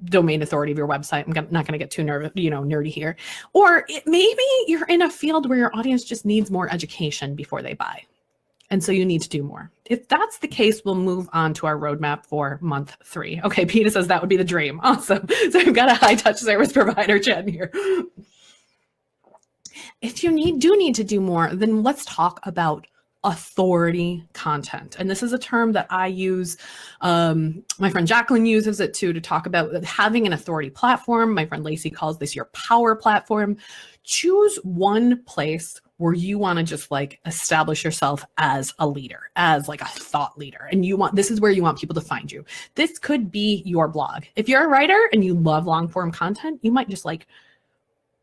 domain authority of your website. I'm not going to get too nerdy here. Or maybe you're in a field where your audience just needs more education before they buy. And so you need to do more. If that's the case, we'll move on to our roadmap for month 3. Okay, Peter says that would be the dream. Awesome. So we've got a high touch service provider chat here. If you do need to do more, then let's talk about authority content. And this is a term that I use. My friend Jacqueline uses it too, to talk about having an authority platform. My friend Lacey calls this your power platform. Choose one place where you want to just like establish yourself as a leader, as like a thought leader. And this is where you want people to find you. This could be your blog. If you're a writer and you love long form content, you might just like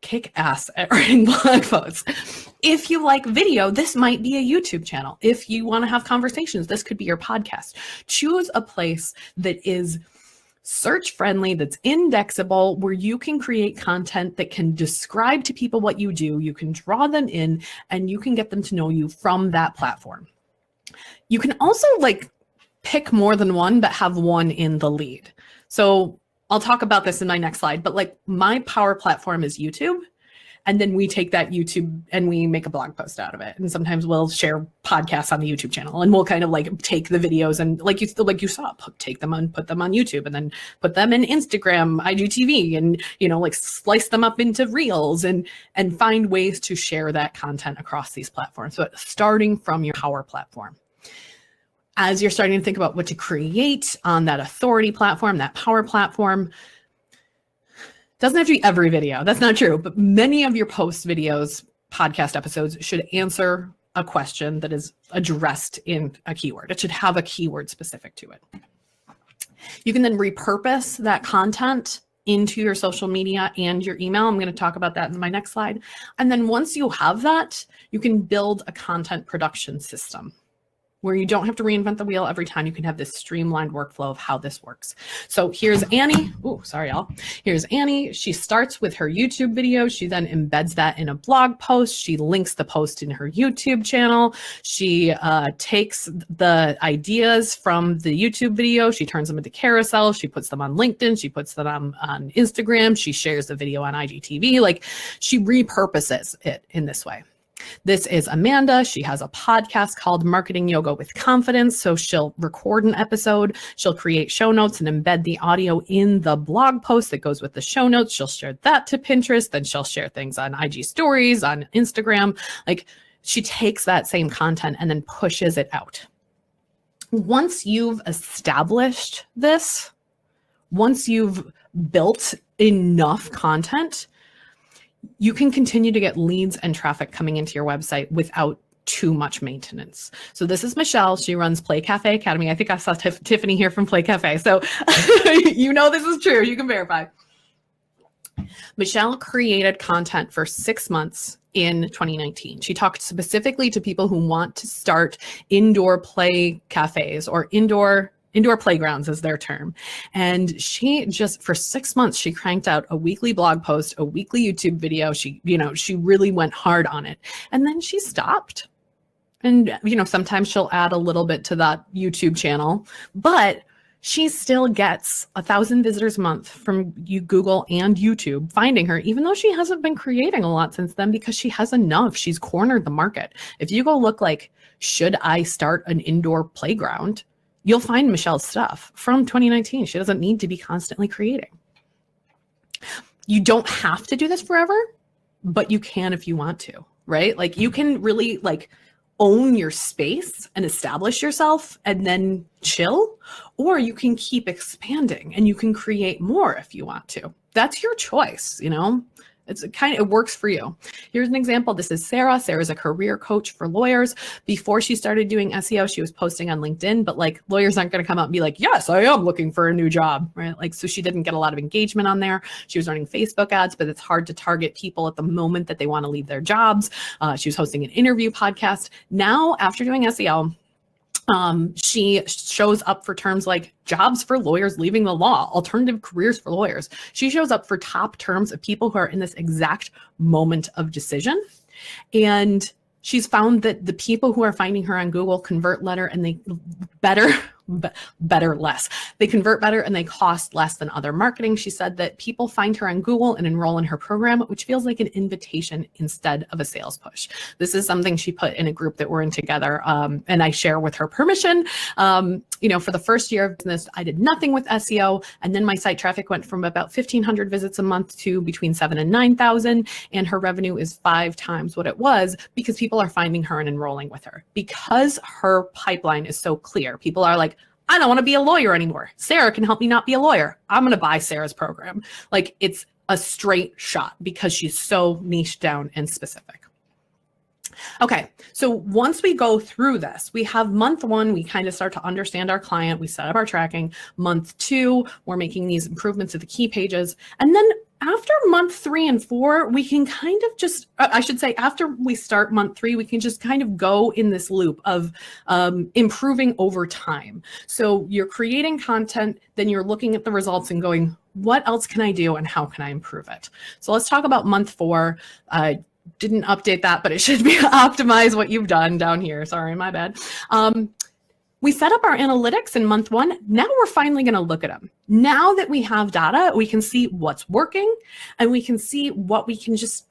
kick ass at writing blog posts. If you like video, this might be a YouTube channel. If you want to have conversations, this could be your podcast. Choose a place that is search friendly, that's indexable, where you can create content that can describe to people what you do. You can draw them in and you can get them to know you from that platform. You can also like pick more than one, but have one in the lead. So I'll talk about this in my next slide, but like my power platform is YouTube. And then we take that YouTube and we make a blog post out of it. And sometimes we'll share podcasts on the YouTube channel, and we'll kind of like take the videos and like you saw, take them and put them on YouTube, and then put them in Instagram, IGTV, and, like slice them up into reels and find ways to share that content across these platforms. So starting from your power platform. As you're starting to think about what to create on that authority platform, that power platform, doesn't have to be every video. That's not true. But many of your post videos, podcast episodes should answer a question that is addressed in a keyword. It should have a keyword specific to it. You can then repurpose that content into your social media and your email. I'm going to talk about that in my next slide. And then once you have that, you can build a content production system where you don't have to reinvent the wheel every time. You can have this streamlined workflow of how this works. So here's Annie. Oh, sorry, y'all. Here's Annie. She starts with her YouTube video. She then embeds that in a blog post. She links the post in her YouTube channel. She takes the ideas from the YouTube video. She turns them into carousels. She puts them on LinkedIn. She puts them on Instagram. She shares the video on IGTV. Like, she repurposes it in this way. This is Amanda. She has a podcast called Marketing Yoga with Confidence. So she'll record an episode, she'll create show notes and embed the audio in the blog post that goes with the show notes. She'll share that to Pinterest. Then she'll share things on IG stories, on Instagram. Like, she takes that same content and then pushes it out. Once you've established this, once you've built enough content, you can continue to get leads and traffic coming into your website without too much maintenance. So this is Michelle. She runs Play Cafe Academy. I think I saw Tiffany here from Play Cafe. So you know this is true. You can verify. Michelle created content for 6 months in 2019. She talked specifically to people who want to start indoor play cafes, or indoor playgrounds is their term. And she just, for 6 months, she cranked out a weekly blog post, a weekly YouTube video. She really went hard on it. And then she stopped. And, sometimes she'll add a little bit to that YouTube channel, but she still gets 1,000 visitors a month from Google and YouTube finding her, even though she hasn't been creating a lot since then, because she has enough. She's cornered the market. If you go look like, should I start an indoor playground? You'll find Michelle's stuff from 2019. She doesn't need to be constantly creating. You don't have to do this forever, but you can if you want to, right? Like, you can really own your space and establish yourself and then chill, or you can keep expanding and you can create more if you want to. That's your choice, it works for you. Here's an example. This is Sarah. Sarah's a career coach for lawyers. Before she started doing SEO, she was posting on LinkedIn, but lawyers aren't going to come out and be like, yes, I am looking for a new job, right? So she didn't get a lot of engagement on there. She was running Facebook ads, but it's hard to target people at the moment that they want to leave their jobs. She was hosting an interview podcast. Now, after doing SEO, she shows up for terms like jobs for lawyers leaving the law, alternative careers for lawyers. She shows up for top terms of people who are in this exact moment of decision. And she's found that the people who are finding her on Google convert better and they convert better and they cost less than other marketing. She said that people find her on Google and enroll in her program, which feels like an invitation instead of a sales push. This is something she put in a group that we're in together, and I share with her permission. For the first year of business, I did nothing with SEO, and then my site traffic went from about 1,500 visits a month to between 7,000 and 9,000, and her revenue is 5 times what it was because people are finding her and enrolling with her. Because her pipeline is so clear, people are like, I don't want to be a lawyer anymore. Sarah can help me not be a lawyer. I'm going to buy Sarah's program. It's a straight shot because she's so niche down and specific. Okay, so once we go through this, we have month 1, we kind of start to understand our client, we set up our tracking. Month 2, we're making these improvements to the key pages. And then after month 3 and 4, we can kind of just, after we start month 3, we can just kind of go in this loop of improving over time. So you're creating content, then you're looking at the results and going, what else can I do and how can I improve it? So let's talk about month 4. Didn't update that, but it should be optimize what you've done down here. Sorry, my bad. We set up our analytics in month 1. Now we're finally going to look at them. Now that we have data, we can see what's working and we can see what we can just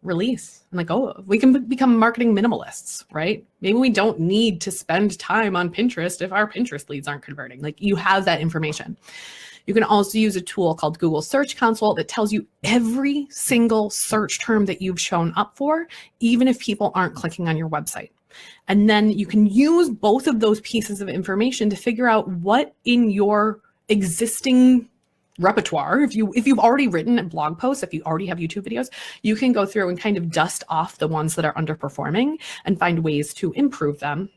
release and let go of. We can become marketing minimalists, right? Maybe we don't need to spend time on Pinterest if our Pinterest leads aren't converting. You have that information. You can also use a tool called Google Search Console that tells you every single search term that you've shown up for, even if people aren't clicking on your website. And then you can use both of those pieces of information to figure out what in your existing repertoire, if you've already written blog posts, if you already have YouTube videos, you can go through and kind of dust off the ones that are underperforming and find ways to improve them.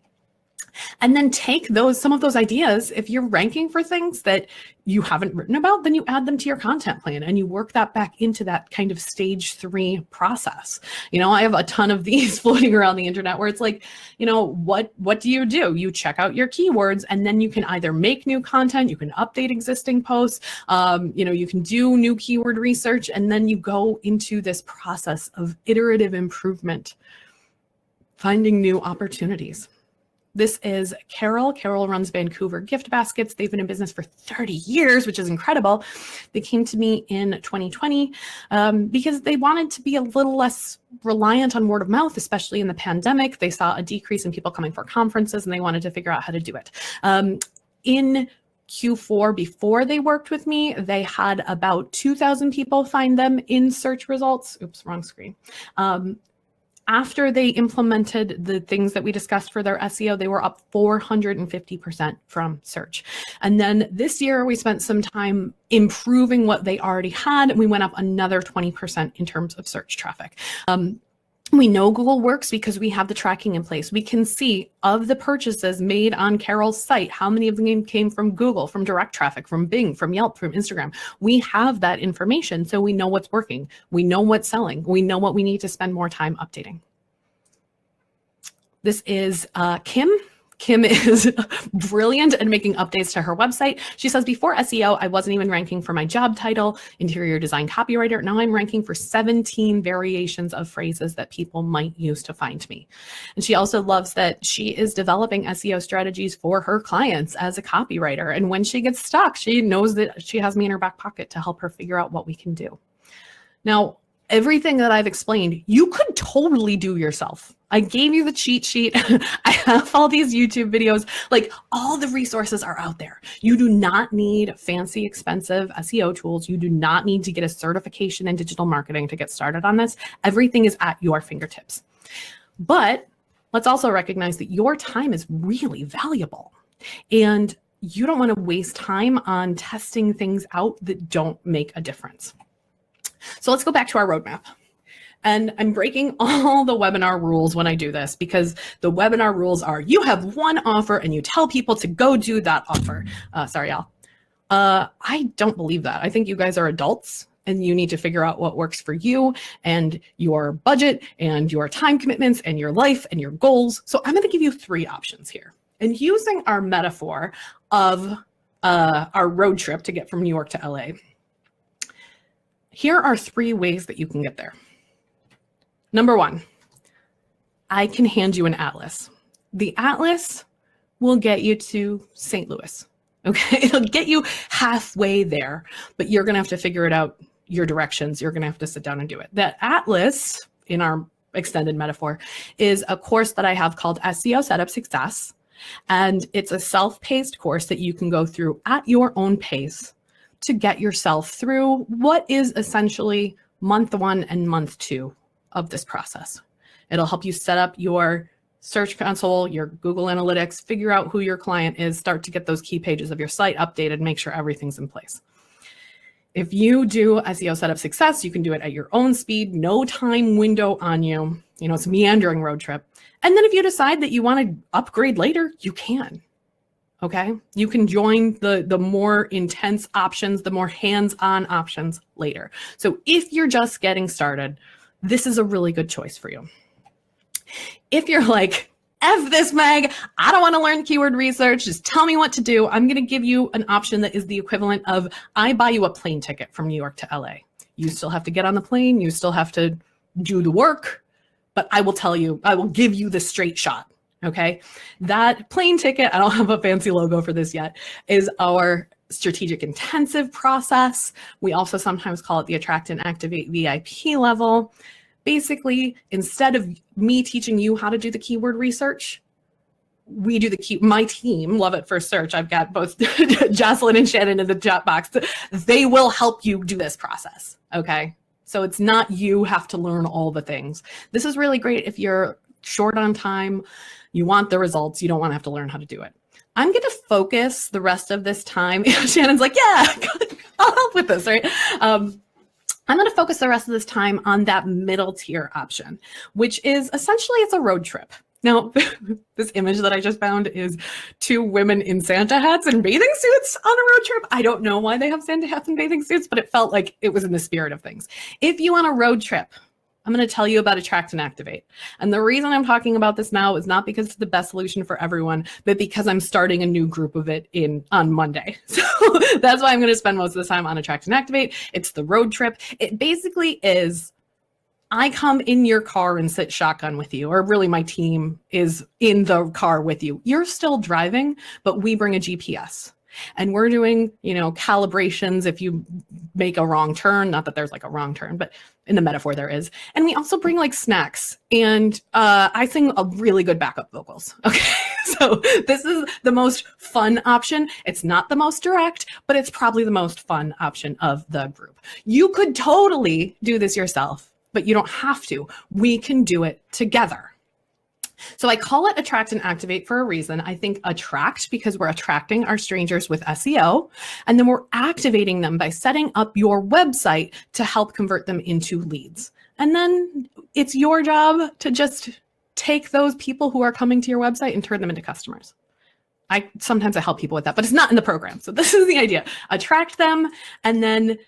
And then take some of those ideas. If you're ranking for things that you haven't written about, then you add them to your content plan and you work that back into that kind of stage 3 process. I have a ton of these floating around the internet where it's like, what do? You check out your keywords and then you can either make new content, you can update existing posts, you can do new keyword research, and then you go into this process of iterative improvement, finding new opportunities. This is Carol. Carol runs Vancouver Gift Baskets. They've been in business for 30 years, which is incredible. They came to me in 2020 because they wanted to be a little less reliant on word of mouth, especially in the pandemic. They saw a decrease in people coming for conferences and they wanted to figure out how to do it. In Q4, before they worked with me, they had about 2,000 people find them in search results. Oops, wrong screen. After they implemented the things that we discussed for their SEO, they were up 450% from search. And then this year we spent some time improving what they already had, and we went up another 20% in terms of search traffic. We know Google works because we have the tracking in place. We can see of the purchases made on Carol's site, how many of them came from Google, from direct traffic, from Bing, from Yelp, from Instagram. We have that information, so we know what's working. We know what's selling. We know what we need to spend more time updating. This is Kim. Kim is brilliant at making updates to her website. She says, before SEO, I wasn't even ranking for my job title, interior design copywriter. Now I'm ranking for 17 variations of phrases that people might use to find me. And she also loves that she is developing SEO strategies for her clients as a copywriter. And when she gets stuck, she knows that she has me in her back pocket to help her figure out what we can do. Now, everything that I've explained, you could totally do yourself. I gave you the cheat sheet. I have all these YouTube videos, like all the resources are out there. You do not need fancy, expensive SEO tools. You do not need to get a certification in digital marketing to get started on this. Everything is at your fingertips. But let's also recognize that your time is really valuable and you don't want to waste time on testing things out that don't make a difference. So let's go back to our roadmap. And I'm breaking all the webinar rules when I do this because the webinar rules are you have one offer and you tell people to go do that offer. Sorry, y'all. I don't believe that. I think you guys are adults and you need to figure out what works for you and your budget and your time commitments and your life and your goals. So I'm going to give you 3 options here. And using our metaphor of our road trip to get from New York to LA, here are 3 ways that you can get there. Number 1, I can hand you an atlas. The atlas will get you to St. Louis, okay? It'll get you halfway there, but you're gonna have to figure it out, your directions. You're gonna have to sit down and do it. That atlas, in our extended metaphor, is a course that I have called Seo Setup Success, and it's a self-paced course that you can go through at your own pace to get yourself through what is essentially month 1 and month 2 of this process. It'll help you set up your Search Console, your Google Analytics, figure out who your client is, start to get those key pages of your site updated, make sure everything's in place. If you do SEO Setup Success, you can do it at your own speed, no time window on you. You know, it's a meandering road trip. And then if you decide that you want to upgrade later, you can. Okay, you can join the more intense options, the more hands-on options later. So if you're just getting started, this is a really good choice for you. If you're like, F this, Meg, I don't want to learn keyword research, just tell me what to do, I'm going to give you an option that is the equivalent of I buy you a plane ticket from New York to LA. You still have to get on the plane, you still have to do the work, but I will tell you, I will give you the straight shot. Okay, that plane ticket, I don't have a fancy logo for this yet, is our strategic intensive process. We also sometimes call it the Attract and Activate VIP level. Basically, instead of me teaching you how to do the keyword research, we do my team, Love It First Search. I've got both Jocelyn and Shannon in the chat box. They will help you do this process. Okay, so it's not you have to learn all the things. This is really great if you're short on time, you want the results, you don't want to have to learn how to do it. I'm going to focus the rest of this time. Shannon's like, yeah, I'll help with this, right? I'm going to focus the rest of this time on that middle tier option, which is essentially it's a road trip. Now, this image that I just found is 2 women in Santa hats and bathing suits on a road trip. I don't know why they have Santa hats and bathing suits, but it felt like it was in the spirit of things. If you want a road trip, I'm going to tell you about Attract and Activate. And the reason I'm talking about this now is not because it's the best solution for everyone, but because I'm starting a new group of it on Monday. So that's why I'm going to spend most of the time on Attract and Activate. It's the road trip. It basically is I come in your car and sit shotgun with you, or really my team is in the car with you. You're still driving, but we bring a GPS. And we're doing, calibrations if you make a wrong turn. Not that there's like a wrong turn, but in the metaphor there is. And we also bring like snacks. And I sing a really good backup vocals. Okay, so this is the most fun option. It's not the most direct, but it's probably the most fun option of the group. You could totally do this yourself, but you don't have to. We can do it together. So I call it attract and activate for a reason. I think attract because we're attracting our strangers with SEO, and then we're activating them by setting up your website to help convert them into leads. And then it's your job to just take those people who are coming to your website and turn them into customers. Sometimes I help people with that, but it's not in the program. So this is the idea. Attract them and then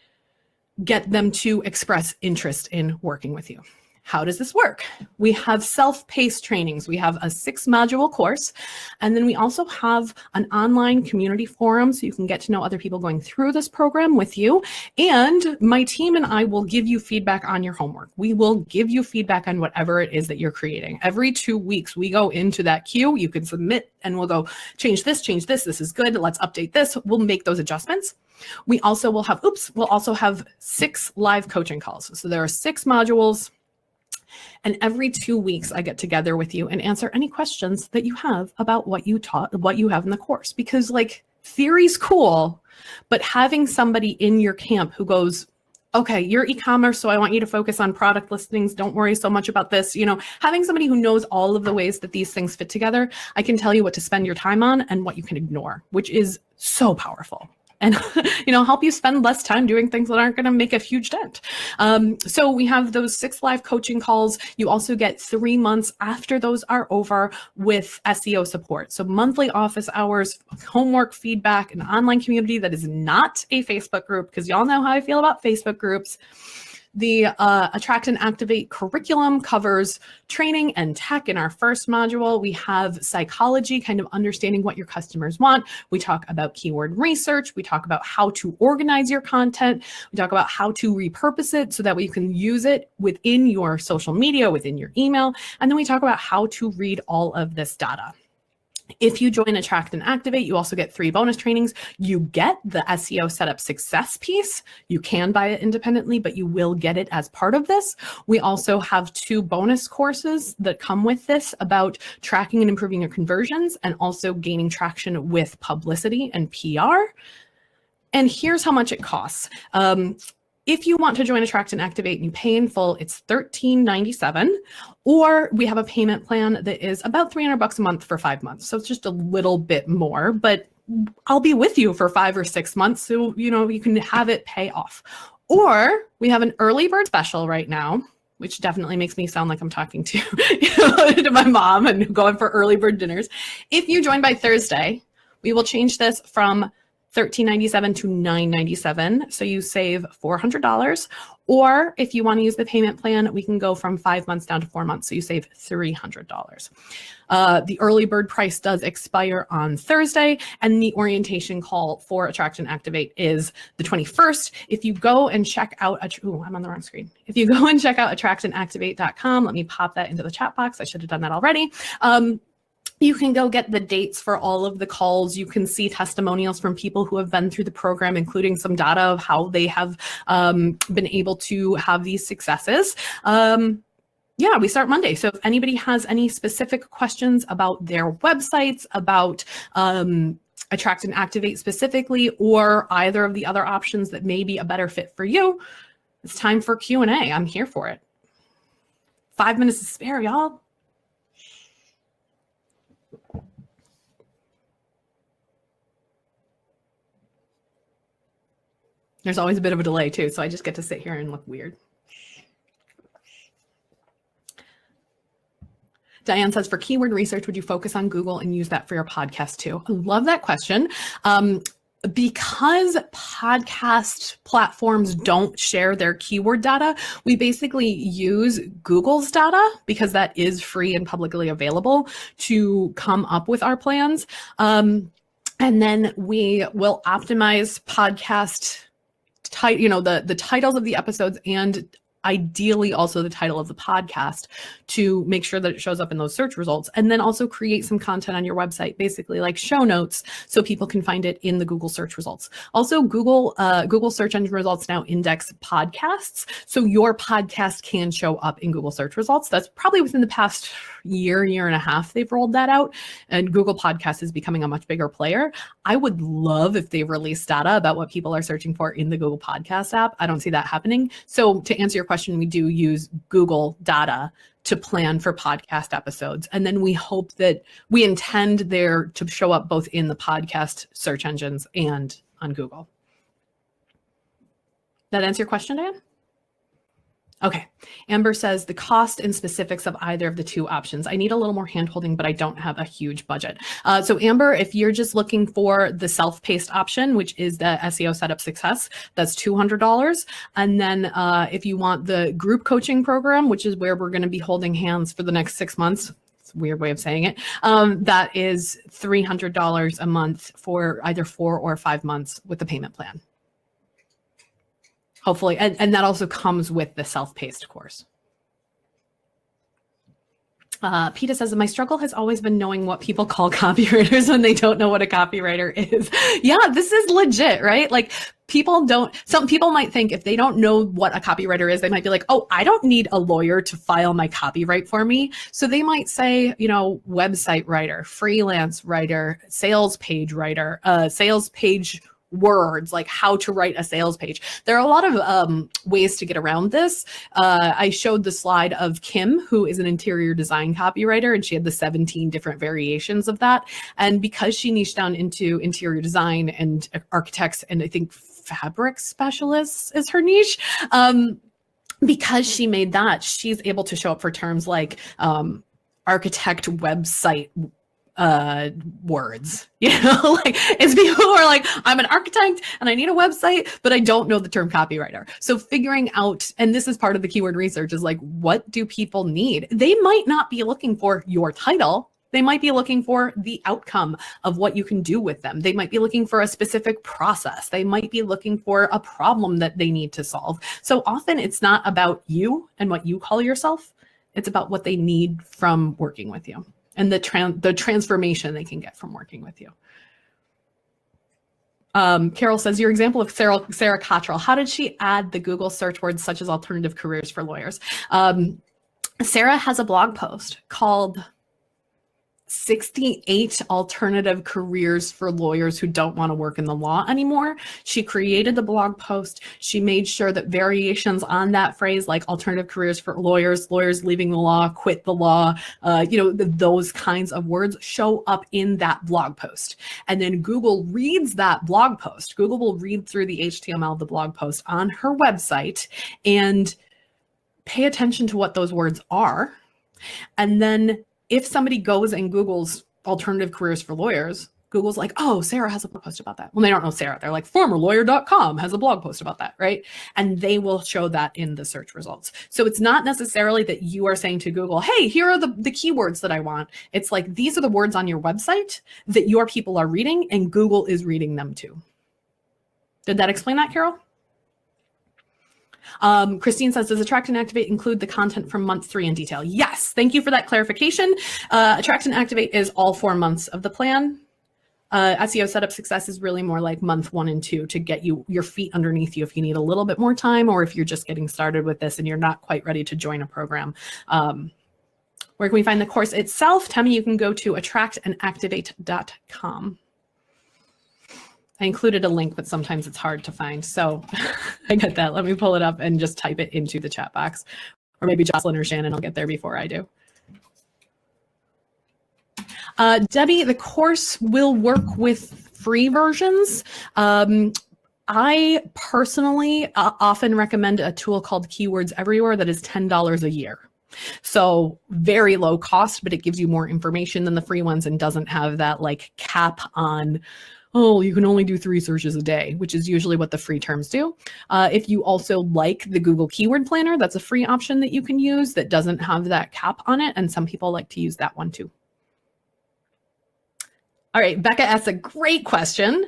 get them to express interest in working with you. How does this work? We have self-paced trainings. We have a 6-module course, and then we also have an online community forum so you can get to know other people going through this program with you. And my team and I will give you feedback on your homework. We will give you feedback on whatever it is that you're creating. Every 2 weeks, we go into that queue. You can submit and we'll go, change this, this is good. Let's update this. We'll make those adjustments. We also will have, we'll also have 6 live coaching calls. So there are 6 modules. And every 2 weeks, I get together with you and answer any questions that you have about what you taught, what you have in the course. Because like theory's cool, but having somebody in your camp who goes, okay, you're e-commerce, so I want you to focus on product listings. Don't worry so much about this. Having somebody who knows all of the ways that these things fit together, I can tell you what to spend your time on and what you can ignore, which is so powerful. And, help you spend less time doing things that aren't going to make a huge dent. So we have those 6 live coaching calls. You also get 3 months after those are over with SEO support. So monthly office hours, homework feedback, an online community that is not a Facebook group, because y'all know how I feel about Facebook groups. The Attract and Activate curriculum covers training and tech in our first module. We have psychology, kind of understanding what your customers want. We talk about keyword research. We talk about how to organize your content. We talk about how to repurpose it so that you can use it within your social media, within your email. And then we talk about how to read all of this data. If you join Attract and Activate, you also get 3 bonus trainings. You get the SEO Setup Success piece. You can buy it independently, but you will get it as part of this. We also have 2 bonus courses that come with this about tracking and improving your conversions and also gaining traction with publicity and PR. And here's how much it costs. If you want to join Attract and Activate and you pay in full, it's $13.97, or we have a payment plan that is about $300 a month for 5 months. So it's just a little bit more, but I'll be with you for 5 or 6 months. So, you can have it pay off. Or we have an early bird special right now, which definitely makes me sound like I'm talking to, to my mom and going for early bird dinners. If you join by Thursday, we will change this from $13.97 to $9.97. So you save $400. Or if you want to use the payment plan, we can go from 5 months down to 4 months. So you save $300. The early bird price does expire on Thursday, and the orientation call for Attract and Activate is the 21st. If you go and check out, I'm on the wrong screen. If you go and check out attractandactivate.com, let me pop that into the chat box. I should have done that already. You can go get the dates for all of the calls. You can see testimonials from people who have been through the program, including some data of how they have been able to have these successes. Yeah, we start Monday. So if anybody has any specific questions about their websites, about Attract and Activate specifically, or either of the other options that may be a better fit for you, it's time for Q&A. I'm here for it. 5 minutes to spare, y'all. There's always a bit of a delay too, so I just get to sit here and look weird. Diane says, for keyword research, would you focus on Google and use that for your podcast too? I love that question. Because podcast platforms don't share their keyword data, we basically use Google's data because that is free and publicly available to come up with our plans. And then we will optimize podcast, the titles of the episodes and ideally also the title of the podcast to make sure that it shows up in those search results. And then also create some content on your website, basically like show notes, so people can find it in the Google search results. Also, Google search engine results now index podcasts. So your podcast can show up in Google search results. That's probably within the past year and a half, they've rolled that out. And Google Podcast is becoming a much bigger player. I would love if they release data about what people are searching for in the Google Podcast app. I don't see that happening. So to answer your question, we do use Google data to plan for podcast episodes. And then we intend there to show up both in the podcast search engines and on Google. That answer your question, Dan? Okay. Amber says the cost and specifics of either of the two options. I need a little more handholding, but I don't have a huge budget. So Amber, if you're just looking for the self-paced option, which is the SEO Setup Success, that's $200. And then if you want the group coaching program, which is where we're going to be holding hands for the next 6 months, it's a weird way of saying it, that is $300 a month for either 4 or 5 months with the payment plan. Hopefully, and that also comes with the self-paced course. PETA says, my struggle has always been knowing what people call copywriters when they don't know what a copywriter is. Yeah, this is legit, right? Like some people might think if they don't know what a copywriter is, they might be like, oh, I don't need a lawyer to file my copyright for me. So they might say, website writer, freelance writer, sales page writer, sales page words, like how to write a sales page. There are a lot of ways to get around this. I showed the slide of Kim, who is an interior design copywriter, and she had the 17 different variations of that. And because she niched down into interior design and architects, and I think fabric specialists is her niche, because she made that, she's able to show up for terms like architect website words, like it's people who are like, I'm an architect and I need a website, but I don't know the term copywriter. So figuring out, and this is part of the keyword research, is like, what do people need? They might not be looking for your title. They might be looking for the outcome of what you can do with them. They might be looking for a specific process. They might be looking for a problem that they need to solve. So often it's not about you and what you call yourself. It's about what they need from working with you, and the transformation they can get from working with you. Carol says, your example of Sarah Cottrell, how did she add the Google search words such as alternative careers for lawyers? Sarah has a blog post called 68 alternative careers for lawyers who don't want to work in the law anymore. She created the blog post. She made sure that variations on that phrase, like alternative careers for lawyers, lawyers leaving the law, quit the law, those kinds of words show up in that blog post. And then Google reads that blog post. Google will read through the HTML of the blog post on her website and pay attention to what those words are. And then if somebody goes and Googles alternative careers for lawyers, Google's like, oh, Sarah has a blog post about that. Well, they don't know Sarah. They're like, formerlawyer.com has a blog post about that, right? And they will show that in the search results. So it's not necessarily that you are saying to Google, hey, here are the keywords that I want. It's like, these are the words on your website that your people are reading, and Google is reading them too. Did that explain that, Carol? Christine says, does Attract and Activate include the content from month 3 in detail? Yes, thank you for that clarification. Attract and Activate is all 4 months of the plan. SEO Setup Success is really more like month 1 and 2 to get your feet underneath you if you need a little bit more time, or if you're just getting started with this and you're not quite ready to join a program. Where can we find the course itself? Tammy, you can go to attractandactivate.com. I included a link, but sometimes it's hard to find. So I get that. Let me pull it up and just type it into the chat box. Or maybe Jocelyn or Shannon will get there before I do. Debbie, the course will work with free versions. I personally often recommend a tool called Keywords Everywhere that is $10 a year. So very low cost, but it gives you more information than the free ones and doesn't have that like cap on, oh, you can only do 3 searches a day, which is usually what the free terms do. If you also like the Google Keyword Planner, that's a free option that you can use that doesn't have that cap on it. And some people like to use that one too. All right, Becca asks a great question.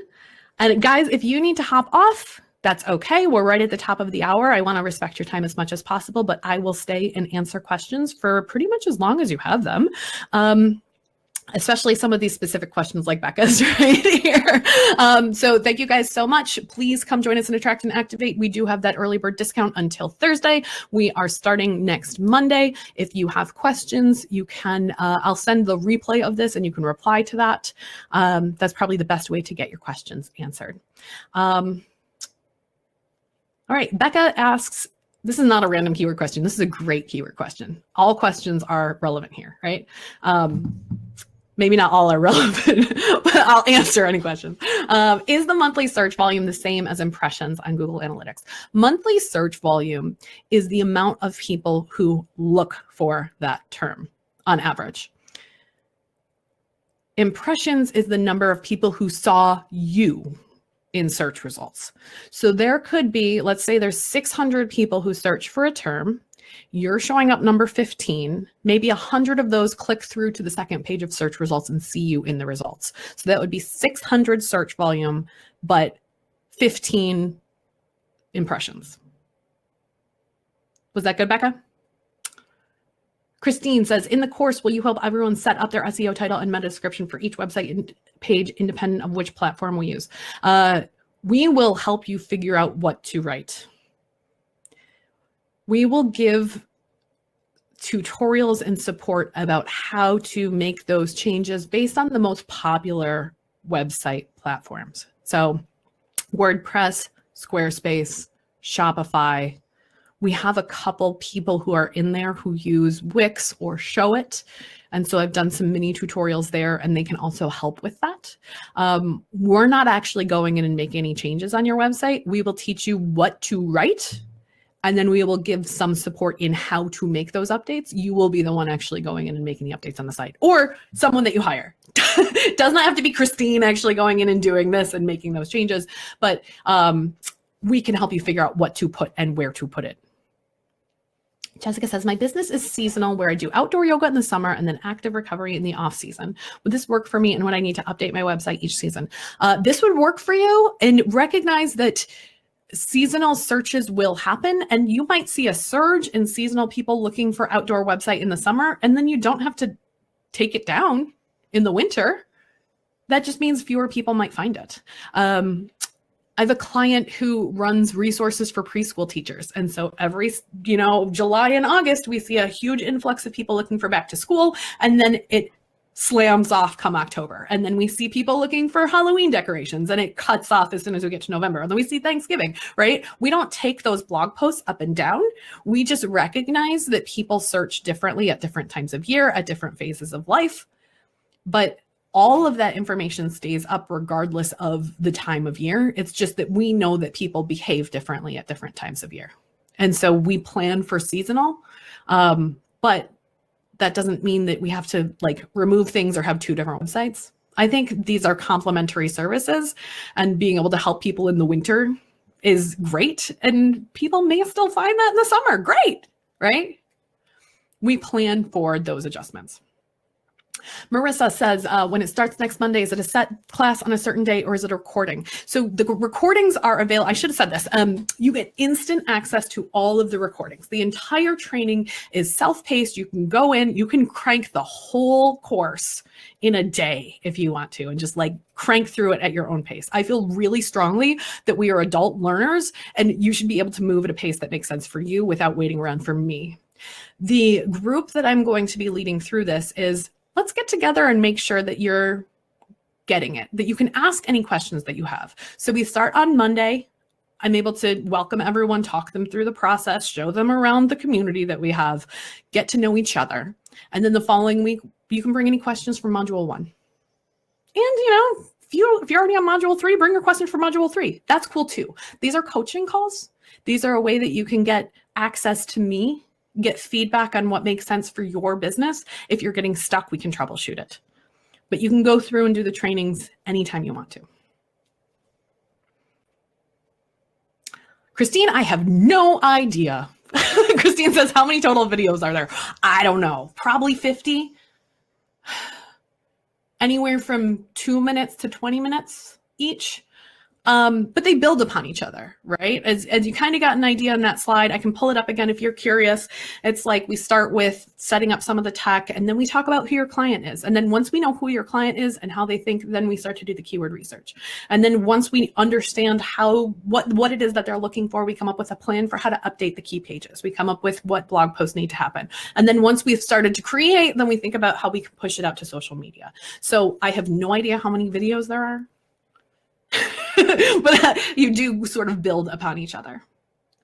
And guys, if you need to hop off, That's okay. We're right at the top of the hour. I want to respect your time as much as possible, but I will stay and answer questions for pretty much as long as you have them. Especially some of these specific questions like Becca's right here. So thank you guys so much. Please come join us in Attract and Activate. We do have that early bird discount until Thursday. We are starting next Monday. If you have questions, you can, I'll send the replay of this and you can reply to that. That's probably the best way to get your questions answered. All right, Becca asks, this is not a random keyword question. This is a great keyword question. All questions are relevant here, right? Maybe not all are relevant, but I'll answer any questions. Is the monthly search volume the same as impressions on Google Analytics? Monthly search volume is the amount of people who look for that term on average. Impressions is the number of people who saw you in search results. So there could be, let's say there's 600 people who search for a term. You're showing up number 15. Maybe 100 of those click through to the second page of search results and see you in the results. So that would be 600 search volume, but 15 impressions. Was that good, Becca? Christine says, in the course, will you help everyone set up their SEO title and meta description for each website page independent of which platform we use? We will help you figure out what to write. We will give tutorials and support about how to make those changes based on the most popular website platforms. So WordPress, Squarespace, Shopify. We have a couple people who are in there who use Wix or Show It. And so I've done some mini tutorials there and they can also help with that. We're not actually going in and making any changes on your website. We will teach you what to write and then we will give some support in how to make those updates. You will be the one actually going in and making the updates on the site or someone that you hire. It does not have to be Christine actually going in and doing this and making those changes, but we can help you figure out what to put and where to put it. Jessica says, my business is seasonal where I do outdoor yoga in the summer and then active recovery in the off season. Would this work for me and would I need to update my website each season? This would work for you, and recognize that seasonal searches will happen and you might see a surge in seasonal people looking for outdoor website in the summer, and then you don't have to take it down in the winter. That just means fewer people might find it. I have a client who runs resources for preschool teachers. And so every, July and August, we see a huge influx of people looking for back to school, and then it slams off come October. And then we see people looking for Halloween decorations and it cuts off as soon as we get to November. And then we see Thanksgiving, right? We don't take those blog posts up and down. We just recognize that people search differently at different times of year, at different phases of life. But all of that information stays up regardless of the time of year. It's just that we know that people behave differently at different times of year. And so we plan for seasonal, but that doesn't mean that we have to remove things or have two different websites. I think these are complementary services, and being able to help people in the winter is great. And people may still find that in the summer. Great, right? We plan for those adjustments. Marissa says, when it starts next Monday, is it a set class on a certain day or is it a recording? So the recordings are available. I should have said this. You get instant access to all of the recordings. The entire training is self-paced. You can go in, you can crank the whole course in a day if you want to, and just crank through it at your own pace. I feel really strongly that we are adult learners and you should be able to move at a pace that makes sense for you without waiting around for me. The group that I'm going to be leading through this is, let's get together and make sure that you're getting it, that you can ask any questions that you have. So we start on Monday. I'm able to welcome everyone, talk them through the process, show them around the community that we have, get to know each other. And then the following week, you can bring any questions from Module 1. And, if you're already on Module 3, bring your questions for Module 3. That's cool too. These are coaching calls. These are a way that you can get access to me, get feedback on what makes sense for your business. If you're getting stuck, we can troubleshoot it. But you can go through and do the trainings anytime you want to. Christine, I have no idea. Christine says, how many total videos are there? I don't know, probably 50. Anywhere from 2 minutes to 20 minutes each. But they build upon each other, right? As you kind of got an idea on that slide, I can pull it up again if you're curious. It's like we start with setting up some of the tech, and then we talk about who your client is. And then once we know who your client is and how they think, then we start to do the keyword research. And then once we understand what it is that they're looking for, we come up with a plan for how to update the key pages. We come up with what blog posts need to happen. And then once we've started to create, then we think about how we can push it out to social media. So I have no idea how many videos there are. But you do sort of build upon each other.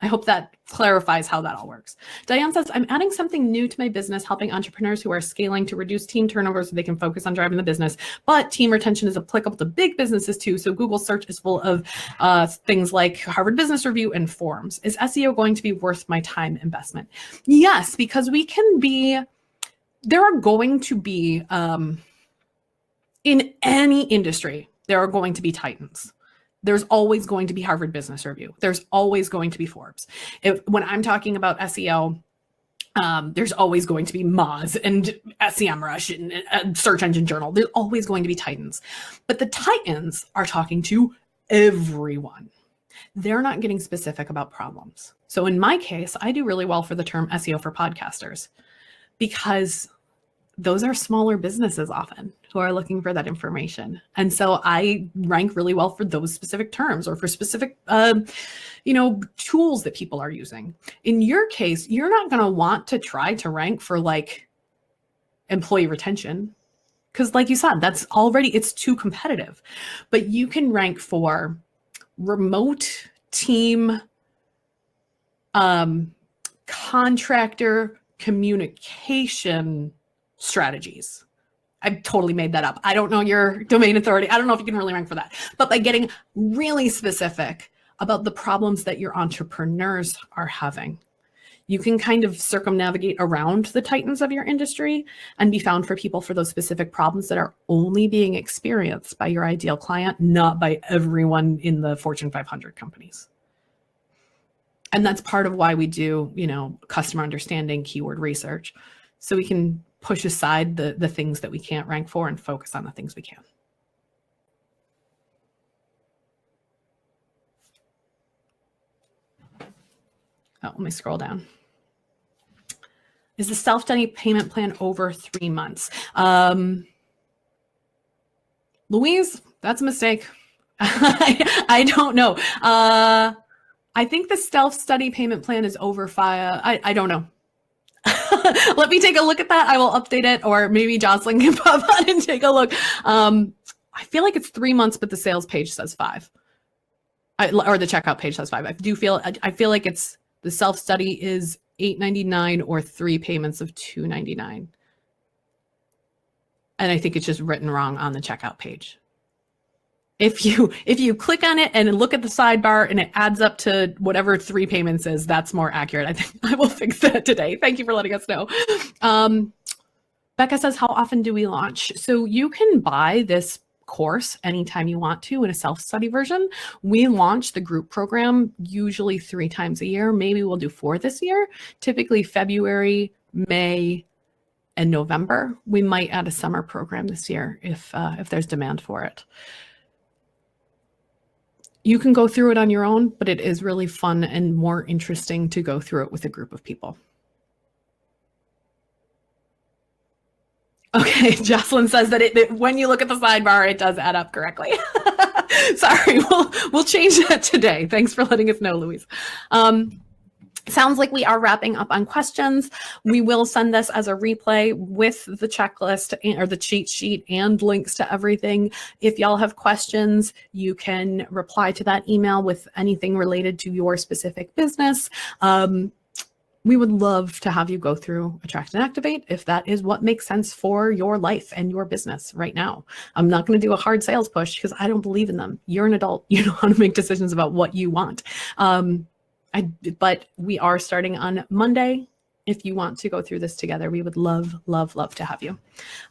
I hope that clarifies how that all works. Diane says, I'm adding something new to my business, helping entrepreneurs who are scaling to reduce team turnover so they can focus on driving the business. But team retention is applicable to big businesses too. So Google search is full of things like Harvard Business Review and forums. Is SEO going to be worth my time investment? Yes, because there are going to be, in any industry, there are going to be titans. There's always going to be Harvard Business Review. There's always going to be Forbes. When I'm talking about SEO, there's always going to be Moz and SEMrush and Search Engine Journal. There's always going to be titans. But the titans are talking to everyone. They're not getting specific about problems. So in my case, I do really well for the term SEO for podcasters, because those are smaller businesses often who are looking for that information. And so I rank really well for those specific terms or for specific, tools that people are using. In your case, you're not going to want to try to rank for like employee retention, because like you said, it's too competitive. But you can rank for remote team, contractor communication strategies. I've totally made that up. I don't know your domain authority. I don't know if you can really rank for that. But by getting really specific about the problems that your entrepreneurs are having, you can kind of circumnavigate around the titans of your industry and be found for people for those specific problems that are only being experienced by your ideal client, not by everyone in the Fortune 500 companies. And that's part of why we do, customer understanding, keyword research, so we can push aside the things that we can't rank for and focus on the things we can. Oh, let me scroll down. Is the self-study payment plan over 3 months? Louise, that's a mistake. I don't know. I think the self-study payment plan is over 5. I don't know. Let me take a look at that. I will update it, or maybe Jocelyn can pop on and take a look. I feel like it's 3 months, but the sales page says 5, or the checkout page says 5. I feel like it's the self-study is $8.99 or 3 payments of $2.99. And I think it's just written wrong on the checkout page. If you click on it and look at the sidebar and it adds up to whatever 3 payments is, that's more accurate. I think I will fix that today. Thank you for letting us know. Becca says, how often do we launch? So you can buy this course anytime you want to in a self-study version. We launch the group program usually 3 times a year. Maybe we'll do 4 this year, typically February, May, and November. We might add a summer program this year if there's demand for it. You can go through it on your own, but it is really fun and more interesting to go through it with a group of people. Okay, Jocelyn says that when you look at the sidebar, it does add up correctly. Sorry, we'll change that today. Thanks for letting us know, Louise. Sounds like we are wrapping up on questions. We will send this as a replay with the checklist or the cheat sheet and links to everything. If y'all have questions, you can reply to that email with anything related to your specific business. We would love to have you go through Attract and Activate if that is what makes sense for your life and your business right now. I'm not going to do a hard sales push because I don't believe in them. You're an adult. You know how to make decisions about what you want. But we are starting on Monday. If you want to go through this together, we would love, love, love to have you.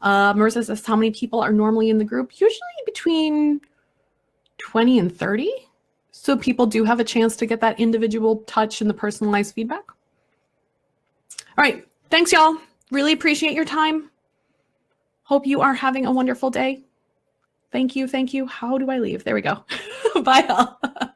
Marissa says, how many people are normally in the group? Usually between 20 and 30. So people do have a chance to get that individual touch and the personalized feedback. All right. Thanks, y'all. Really appreciate your time. Hope you are having a wonderful day. Thank you. Thank you. How do I leave? There we go. Bye all.